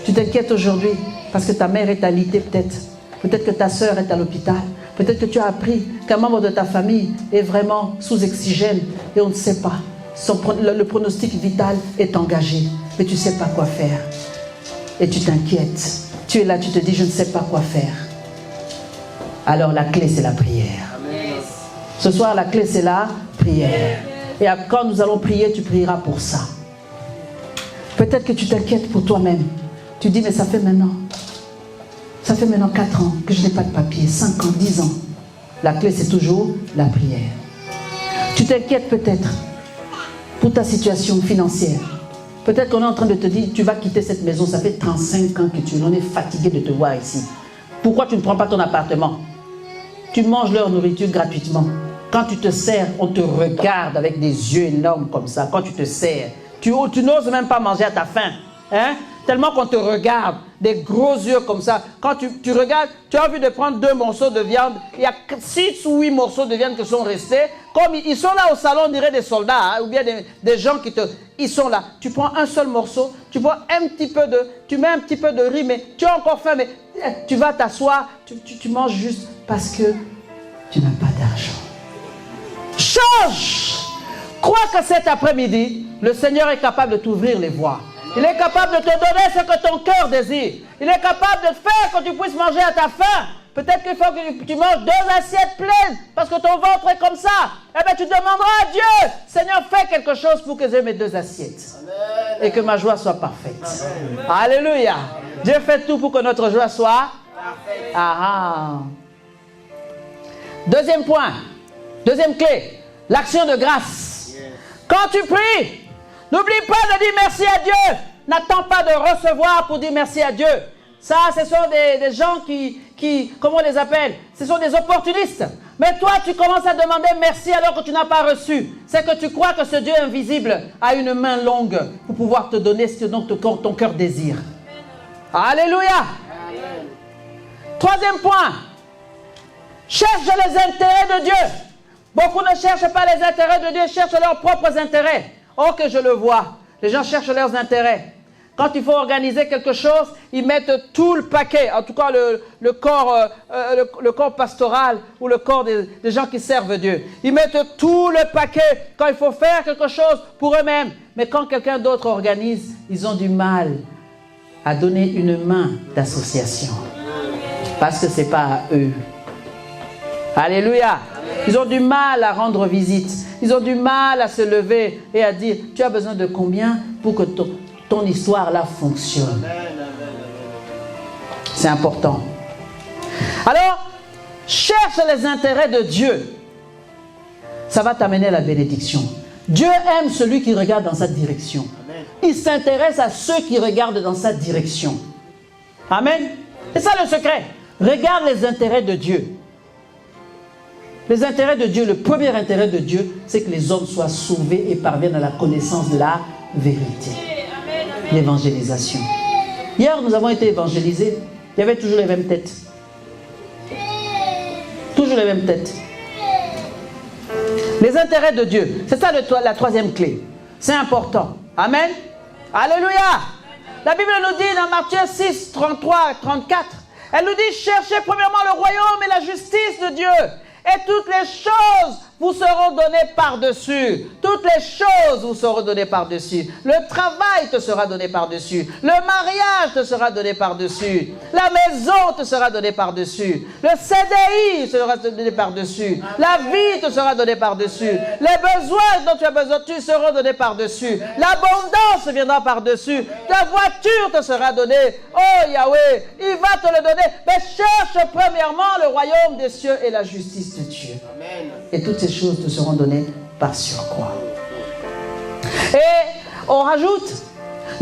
Tu t'inquiètes aujourd'hui parce que ta mère est alitée peut-être. Peut-être que ta soeur est à l'hôpital. Peut-être que tu as appris qu'un membre de ta famille est vraiment sous oxygène et on ne sait pas. Le pronostic vital est engagé, mais tu ne sais pas quoi faire. et tu t'inquiètes. Tu es là, tu te dis, je ne sais pas quoi faire. Alors la clé, c'est la prière. Ce soir, la clé, c'est la prière. Et quand nous allons prier, tu prieras pour ça. Peut-être que tu t'inquiètes pour toi-même. Tu dis, mais ça fait maintenant 4 ans que je n'ai pas de papier, 5 ans, 10 ans. La clé, c'est toujours la prière. Tu t'inquiètes peut-être pour ta situation financière. Peut-être qu'on est en train de te dire, tu vas quitter cette maison, ça fait 35 ans que tu es là, on est fatigué de te voir ici. Pourquoi tu ne prends pas ton appartement? Tu manges leur nourriture gratuitement. Quand tu te sers, on te regarde avec des yeux énormes comme ça. Quand tu te sers, tu n'oses même pas manger à ta faim. Hein? Tellement qu'on te regarde, des gros yeux comme ça. Quand tu regardes, tu as envie de prendre 2 morceaux de viande. Il y a 6 ou 8 morceaux de viande qui sont restés. Comme ils sont là au salon, on dirait des soldats, hein, ou bien des gens ils sont là. Tu prends un seul morceau, tu mets un petit peu de riz, mais tu as encore faim, mais tu vas t'asseoir, tu manges juste parce que tu n'as pas d'argent. Change! Crois que cet après-midi, le Seigneur est capable de t'ouvrir les voies. Il est capable de te donner ce que ton cœur désire. Il est capable de faire que tu puisses manger à ta faim. Peut-être qu'il faut que tu manges 2 assiettes pleines parce que ton ventre est comme ça. Eh bien, tu demanderas à Dieu, Seigneur, fais quelque chose pour que j'ai mes 2 assiettes. Amen. Et que ma joie soit parfaite. Amen. Alléluia. Dieu fait tout pour que notre joie soit parfaite. Deuxième point, deuxième clé, l'action de grâce. Yes. Quand tu pries, n'oublie pas de dire merci à Dieu. N'attends pas de recevoir pour dire merci à Dieu. Ça, ce sont des gens qui, comment on les appelle? Ce sont des opportunistes. Mais toi, tu commences à demander merci alors que tu n'as pas reçu. C'est que tu crois que ce Dieu invisible a une main longue pour pouvoir te donner ce dont ton cœur désire. Alléluia. Troisième point. Cherche les intérêts de Dieu. Beaucoup ne cherchent pas les intérêts de Dieu, cherchent leurs propres intérêts. Oh, que je le vois. Les gens cherchent leurs intérêts. Quand il faut organiser quelque chose, ils mettent tout le paquet, en tout cas le corps pastoral ou le corps des gens qui servent Dieu. Ils mettent tout le paquet quand il faut faire quelque chose pour eux-mêmes. Mais quand quelqu'un d'autre organise, ils ont du mal à donner une main d'association. Parce que ce n'est pas à eux. Alléluia. Ils ont du mal à rendre visite. Ils ont du mal à se lever et à dire, tu as besoin de combien pour que ton histoire là fonctionne. C'est important. Alors, cherche les intérêts de Dieu. Ça va t'amener à la bénédiction. Dieu aime celui qui regarde dans sa direction. Il s'intéresse à ceux qui regardent dans sa direction. Amen. C'est ça le secret. Regarde les intérêts de Dieu. Les intérêts de Dieu, le premier intérêt de Dieu, c'est que les hommes soient sauvés et parviennent à la connaissance de la vérité. L'évangélisation. Hier, nous avons été évangélisés. Il y avait toujours les mêmes têtes. Toujours les mêmes têtes. Les intérêts de Dieu. C'est ça la troisième clé. C'est important. Amen. Alléluia. La Bible nous dit dans Matthieu 6, 33 à 34, elle nous dit, cherchez premièrement le royaume et la justice de Dieu. Et toutes les choses vous seront données par-dessus. Toutes les choses vous seront données par-dessus. Le travail te sera donné par-dessus. Le mariage te sera donné par-dessus. La maison te sera donnée par-dessus. Le CDI sera donné par-dessus. La vie te sera donnée par-dessus. Les besoins dont tu as besoin, tu seront donnés par-dessus. L'abondance viendra par-dessus. Ta voiture te sera donnée. Oh Yahweh, il va te le donner. Mais cherche premièrement le royaume des cieux et la justice de Dieu. Amen. Et toutes ces choses te seront données par surcroît. Et on rajoute,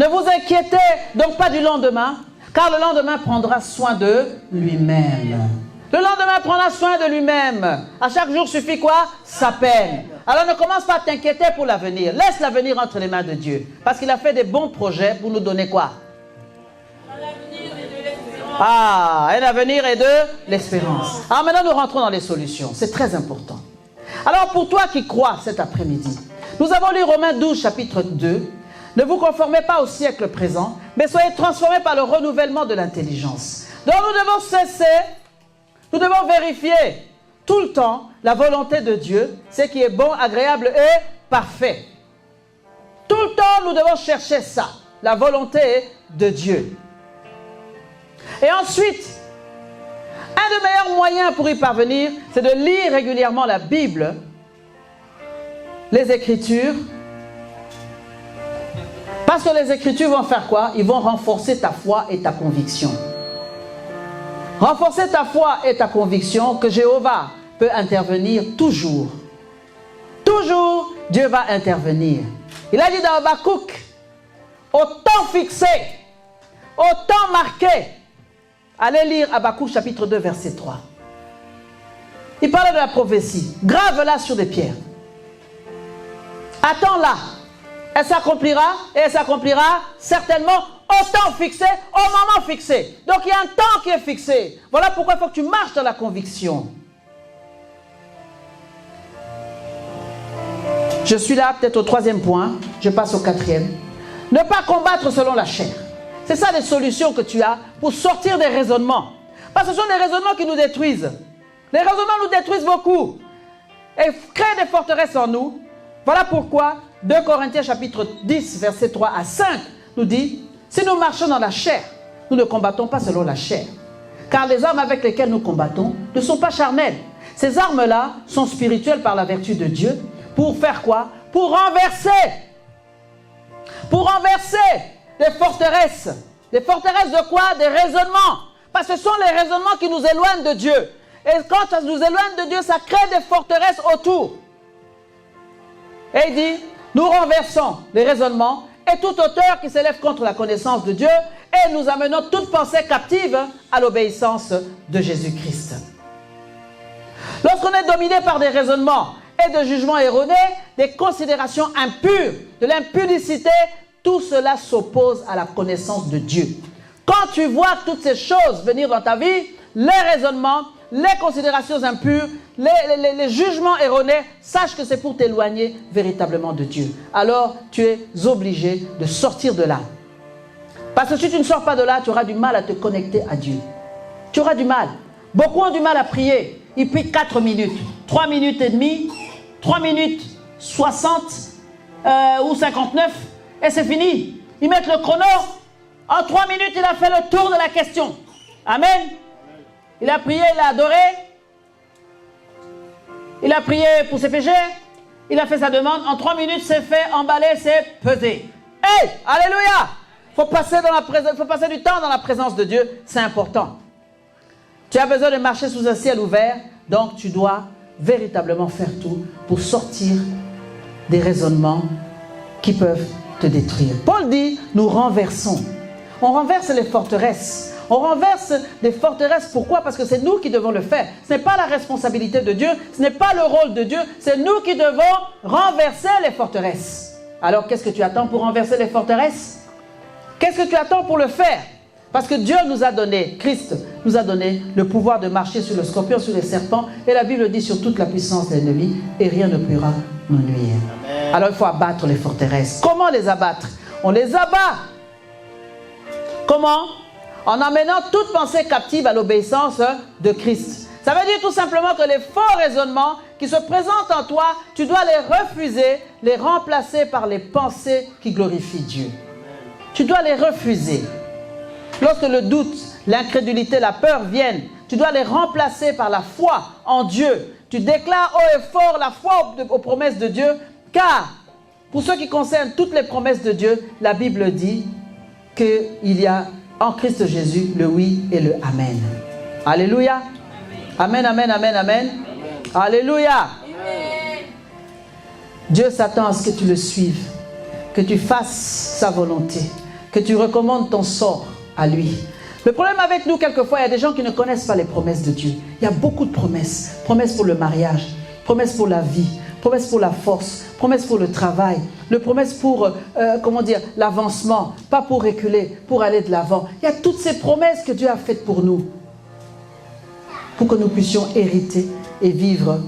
ne vous inquiétez donc pas du lendemain, car le lendemain prendra soin de lui-même. Le lendemain prendra soin de lui-même. À chaque jour suffit quoi? Sa peine. Alors ne commence pas à t'inquiéter pour l'avenir. Laisse l'avenir entre les mains de Dieu. Parce qu'il a fait des bons projets pour nous donner quoi? Un avenir et de l'espérance. Alors maintenant nous rentrons dans les solutions. C'est très important. Alors pour toi qui crois cet après-midi, nous avons lu Romains 12 chapitre 2. Ne vous conformez pas au siècle présent, mais soyez transformés par le renouvellement de l'intelligence. Donc nous devons cesser, nous devons vérifier tout le temps la volonté de Dieu, ce qui est bon, agréable et parfait. Tout le temps nous devons chercher ça, la volonté de Dieu. Et ensuite, un des meilleurs moyens pour y parvenir, c'est de lire régulièrement la Bible, les Écritures. Parce que les Écritures vont faire quoi? Ils vont renforcer ta foi et ta conviction. Renforcer ta foi et ta conviction que Jéhovah peut intervenir toujours. Toujours, Dieu va intervenir. Il a dit dans Habakkuk, au temps fixé, au temps marqué. Allez lire Habakkuk chapitre 2, verset 3. Il parlait de la prophétie. Grave-la sur des pierres. Attends-la. Elle s'accomplira et elle s'accomplira certainement au temps fixé, au moment fixé. Donc il y a un temps qui est fixé. Voilà pourquoi il faut que tu marches dans la conviction. Je suis là peut-être au 3e point. Je passe au 4e. Ne pas combattre selon la chair. C'est ça les solutions que tu as pour sortir des raisonnements. Parce que ce sont des raisonnements qui nous détruisent. Les raisonnements nous détruisent beaucoup. Et créent des forteresses en nous. Voilà pourquoi 2 Corinthiens chapitre 10, verset 3 à 5 nous dit, si nous marchons dans la chair, nous ne combattons pas selon la chair. Car les armes avec lesquelles nous combattons ne sont pas charnelles. Ces armes-là sont spirituelles par la vertu de Dieu. Pour faire quoi? Pour renverser. Pour renverser les forteresses. Les forteresses de quoi? Des raisonnements. Parce que ce sont les raisonnements qui nous éloignent de Dieu. Et quand ça nous éloigne de Dieu, ça crée des forteresses autour. Et il dit, nous renversons les raisonnements et toute hauteur qui s'élève contre la connaissance de Dieu et nous amenons toute pensée captive à l'obéissance de Jésus-Christ. Lorsqu'on est dominé par des raisonnements et de jugements erronés, des considérations impures, de l'impudicité, tout cela s'oppose à la connaissance de Dieu. Quand tu vois toutes ces choses venir dans ta vie, les raisonnements, les considérations impures, les jugements erronés, sache que c'est pour t'éloigner véritablement de Dieu. Alors, tu es obligé de sortir de là. Parce que si tu ne sors pas de là, tu auras du mal à te connecter à Dieu. Tu auras du mal. Beaucoup ont du mal à prier. Ils prient 4 minutes, 3 minutes et demie, 3 minutes 60 ou 59 et c'est fini. Ils mettent le chrono. En 3 minutes, il a fait le tour de la question. Amen. Il a prié, il a adoré. Il a prié pour ses péchés. Il a fait sa demande. En 3 minutes, c'est fait, emballé, c'est pesé. Hey, alléluia! Il faut passer du temps dans la présence de Dieu. C'est important. Tu as besoin de marcher sous un ciel ouvert. Donc, tu dois véritablement faire tout pour sortir des raisonnements qui peuvent te détruire. Paul dit, nous renversons. On renverse les forteresses. On renverse des forteresses. Pourquoi? Parce que c'est nous qui devons le faire. Ce n'est pas la responsabilité de Dieu. Ce n'est pas le rôle de Dieu. C'est nous qui devons renverser les forteresses. Alors, qu'est-ce que tu attends pour renverser les forteresses? Qu'est-ce que tu attends pour le faire? Parce que Dieu nous a donné, Christ nous a donné le pouvoir de marcher sur le scorpion, sur les serpents. Et la Bible dit sur toute la puissance de l'ennemi. Et rien ne pourra nous nuire. Amen. Alors, il faut abattre les forteresses. Comment les abattre? On les abat. Comment? En amenant toute pensée captive à l'obéissance de Christ. Ça veut dire tout simplement que les faux raisonnements qui se présentent en toi, tu dois les refuser, les remplacer par les pensées qui glorifient Dieu. Tu dois les refuser. Lorsque le doute, l'incrédulité, la peur viennent, tu dois les remplacer par la foi en Dieu. Tu déclares haut et fort la foi aux promesses de Dieu, car pour ce qui concerne toutes les promesses de Dieu, la Bible dit qu'il y a en Christ Jésus le oui et le amen. Alléluia. Amen, amen, amen, amen. Alléluia. Amen. Dieu s'attend à ce que tu le suives, que tu fasses sa volonté, que tu recommandes ton sort à lui. Le problème avec nous, quelquefois, il y a des gens qui ne connaissent pas les promesses de Dieu. Il y a beaucoup de promesses. Promesses pour le mariage, promesses pour la vie, promesses pour la force, promesses pour le travail, le promesse pour, l'avancement, pas pour reculer, pour aller de l'avant. Il y a toutes ces promesses que Dieu a faites pour nous, pour que nous puissions hériter et vivre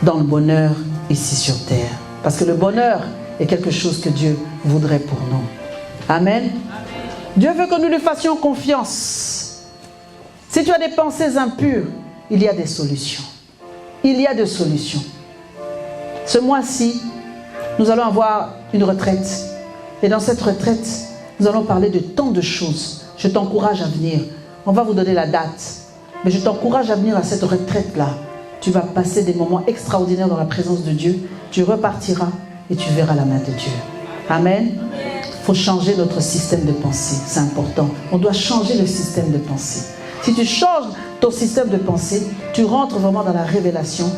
dans le bonheur ici sur terre. Parce que le bonheur est quelque chose que Dieu voudrait pour nous. Amen. Dieu veut que nous lui fassions confiance. Si tu as des pensées impures, il y a des solutions. Il y a des solutions. Ce mois-ci, nous allons avoir une retraite. Et dans cette retraite, nous allons parler de tant de choses je t'encourage à venir. On va vous donner la date. Mais je t'encourage à venir à cette retraite-là. Tu vas passer des moments extraordinaires dans la présence de Dieu. Tu repartiras et tu verras la main de Dieu. Amen. Il faut changer notre système de pensée. C'est important. On doit changer le système de pensée. Si tu changes ton système de pensée, tu rentres vraiment dans la révélation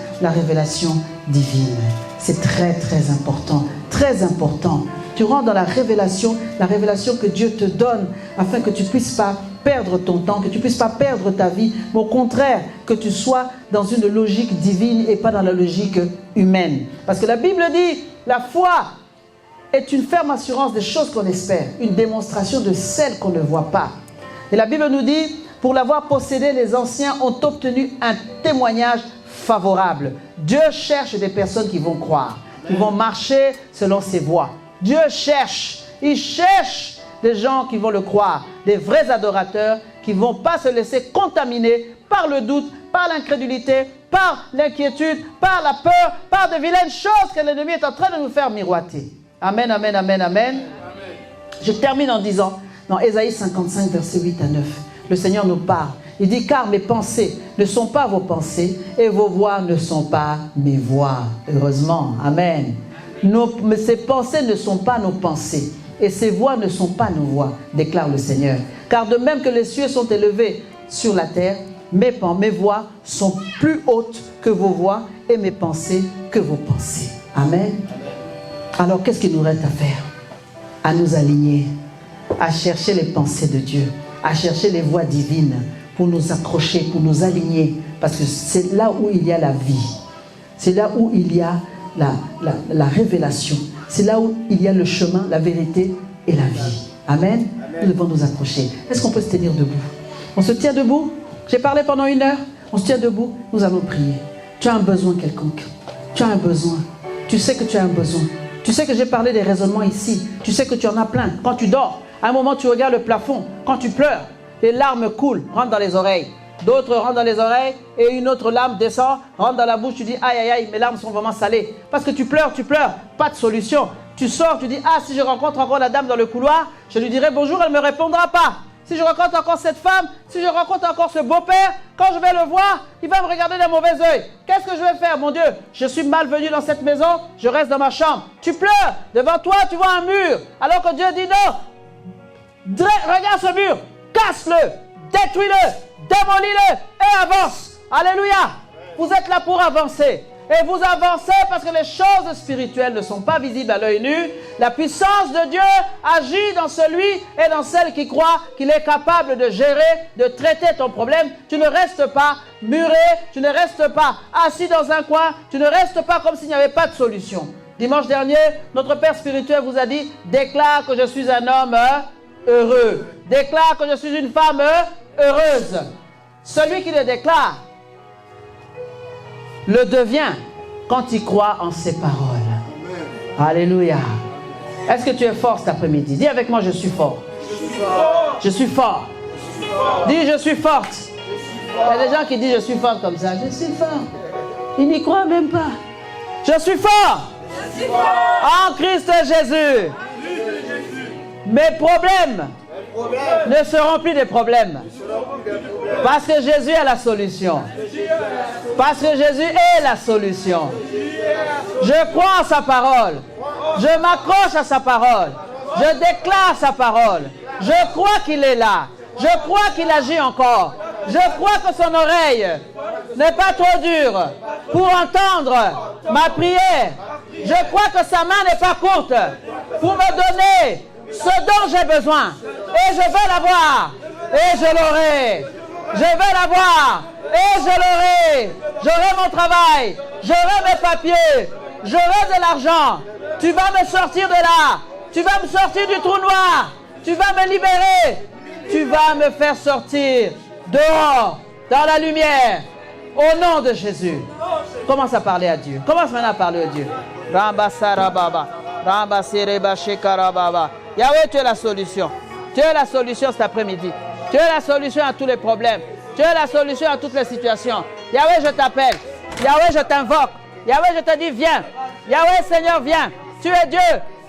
divine. C'est très très important. Très important. Tu rentres dans la révélation que Dieu te donne afin que tu ne puisses pas perdre ton temps, que tu ne puisses pas perdre ta vie, mais au contraire, que tu sois dans une logique divine et pas dans la logique humaine. Parce que la Bible dit, la foi est une ferme assurance des choses qu'on espère, une démonstration de celles qu'on ne voit pas. Et la Bible nous dit, pour l'avoir possédé, les anciens ont obtenu un témoignage favorable. Dieu cherche des personnes qui vont croire, qui vont marcher selon ses voies. Dieu cherche, il cherche des gens qui vont le croire, des vrais adorateurs qui ne vont pas se laisser contaminer par le doute, par l'incrédulité, par l'inquiétude, par la peur, par de vilaines choses que l'ennemi est en train de nous faire miroiter. Amen, amen, amen, amen. Je termine en disant, dans Ésaïe 55, versets 8 à 9, le Seigneur nous parle. Il dit, car mes pensées ne sont pas vos pensées et vos voix ne sont pas mes voix. Heureusement, amen. Ces pensées ne sont pas nos pensées. Et ces voix ne sont pas nos voix, déclare le Seigneur. Car de même que les cieux sont élevés sur la terre, mes voix sont plus hautes que vos voix et mes pensées que vos pensées. Amen. Alors qu'est-ce qu'il nous reste à faire? À nous aligner, à chercher les pensées de Dieu, à chercher les voies divines pour nous accrocher, pour nous aligner. Parce que c'est là où il y a la vie. C'est là où il y a la révélation. C'est là où il y a le chemin, la vérité et la vie. Amen. Nous devons nous accrocher. Est-ce qu'on peut se tenir debout? On se tient debout? J'ai parlé pendant 1 heure. On se tient debout. Nous allons prier. Tu as un besoin quelconque. Tu as un besoin. Tu sais que tu as un besoin. Tu sais que j'ai parlé des raisonnements ici. Tu sais que tu en as plein. Quand tu dors, à un moment tu regardes le plafond. Quand tu pleures, les larmes coulent, rentrent dans les oreilles. D'autres rentrent dans les oreilles et une autre larme descend, rentre dans la bouche. Tu dis aïe aïe aïe, mes larmes sont vraiment salées. Parce que tu pleures, pas de solution. Tu sors, tu dis ah, si je rencontre encore la dame dans le couloir, je lui dirai bonjour, elle ne me répondra pas. Si je rencontre encore cette femme, si je rencontre encore ce beau-père, quand je vais le voir, il va me regarder d'un mauvais œil. Qu'est-ce que je vais faire, mon Dieu? Je suis malvenu dans cette maison, je reste dans ma chambre. Tu pleures, devant toi tu vois un mur, alors que Dieu dit non. Regarde ce mur, casse-le, détruis-le, démolis-le et avance. Alléluia. Vous êtes là pour avancer. Et vous avancez parce que les choses spirituelles ne sont pas visibles à l'œil nu. La puissance de Dieu agit dans celui et dans celle qui croit qu'il est capable de gérer, de traiter ton problème. Tu ne restes pas muré, tu ne restes pas assis dans un coin, tu ne restes pas comme s'il n'y avait pas de solution. Dimanche dernier, notre Père spirituel vous a dit, déclare que je suis un homme heureux. Déclare que je suis une femme heureuse. Celui qui le déclare le devient quand il croit en ses paroles. Amen. Alléluia. Est-ce que tu es fort cet après-midi? Dis avec moi, je suis fort. Je suis fort. Dis, je suis forte. Il y a des gens qui disent, je suis fort comme ça. Je suis fort. Ils n'y croient même pas. Je suis fort. En Christ Jésus. Mes problèmes ne seront plus des problèmes. Parce que Jésus est la solution. Parce que Jésus est la solution. Je crois en sa parole. Je m'accroche à sa parole. Je déclare sa parole. Je crois qu'il est là. Je crois qu'il agit encore. Je crois que son oreille n'est pas trop dure pour entendre ma prière. Je crois que sa main n'est pas courte pour me donner ce dont j'ai besoin. Et je vais l'avoir. Et je l'aurai. Je vais l'avoir. Et je l'aurai. J'aurai mon travail. J'aurai mes papiers. J'aurai de l'argent. Tu vas me sortir de là. Tu vas me sortir du trou noir. Tu vas me libérer. Tu vas me faire sortir dehors, dans la lumière. Au nom de Jésus. Commence à parler à Dieu. Commence maintenant à parler à Dieu. Yahweh, tu es la solution. Tu es la solution cet après-midi. Tu es la solution à tous les problèmes. Tu es la solution à toutes les situations. Yahweh, je t'appelle. Yahweh, je t'invoque. Yahweh, je te dis, viens. Yahweh, Seigneur, viens. Tu es Dieu.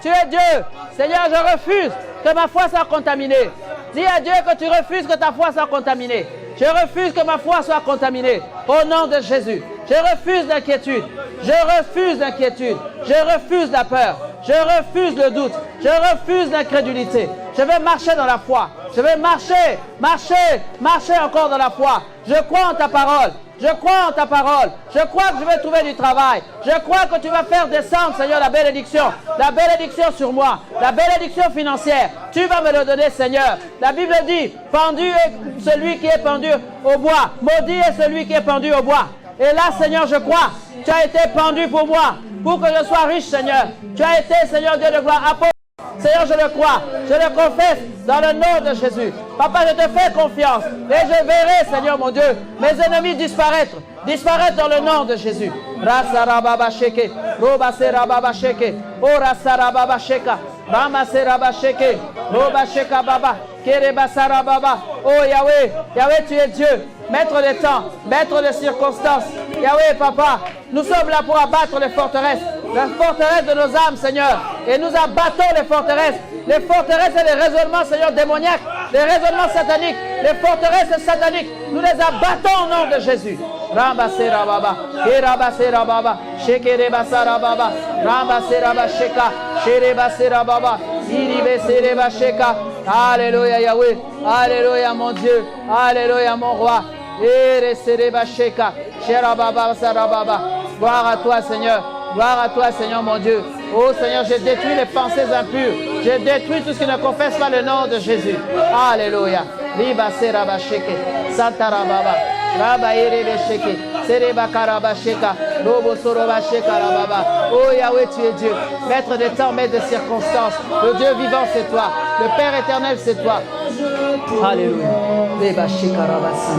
Tu es Dieu. Seigneur, je refuse que ma foi soit contaminée. Dis à Dieu que tu refuses que ta foi soit contaminée. Je refuse que ma foi soit contaminée. Au nom de Jésus. Je refuse l'inquiétude. Je refuse l'inquiétude. Je refuse la peur. Je refuse le doute. Je refuse l'incrédulité. Je vais marcher dans la foi. Je vais marcher encore dans la foi. Je crois en ta parole. Je crois en ta parole. Je crois que je vais trouver du travail. Je crois que tu vas faire descendre, Seigneur, la bénédiction. La bénédiction sur moi. La bénédiction financière. Tu vas me le donner, Seigneur. La Bible dit, pendu est celui qui est pendu au bois. Maudit est celui qui est pendu au bois. Et là, Seigneur, je crois. Tu as été pendu pour moi. Pour que je sois riche, Seigneur. Tu as été, Seigneur Dieu de gloire, apôtre. Seigneur, je le crois, je le confesse dans le nom de Jésus. Papa, je te fais confiance et je verrai, Seigneur mon Dieu, mes ennemis disparaître dans le nom de Jésus. Rasarababa sheke, robasarababa sheke, orasarababa sheka, ramasarababa sheke, robasheka baba, kerebasarababa. Oh Yahweh, Yahweh, tu es Dieu, maître des temps, maître des circonstances. Yahweh, Papa, nous sommes là pour abattre les forteresses de nos âmes, Seigneur. Et nous abattons les forteresses et les raisonnements, Seigneur, démoniaques, les raisonnements sataniques, les forteresses sataniques. Nous les abattons au nom de Jésus. Rambasera baba, kerabasera baba, shekerebasara baba, rambasera basheka, sherebasera baba, iribesera basheka. Alléluia Yahweh, alléluia mon Dieu, alléluia mon roi. Gloire à toi, Seigneur. Gloire à toi, Seigneur, mon Dieu. Oh, Seigneur, j'ai détruit les pensées impures. J'ai détruit tout ce qui ne confesse pas le nom de Jésus. Alléluia. Riba seraba sheke, Santa rababa, Raba erebe sheke, Sereba karaba sheka, Robo soroba sheka rababa. Oh, Yahweh, tu es Dieu. Maître des temps, maître des circonstances. Le Dieu vivant, c'est toi. Le Père éternel, c'est toi. Alléluia. Riba sheka rabasa.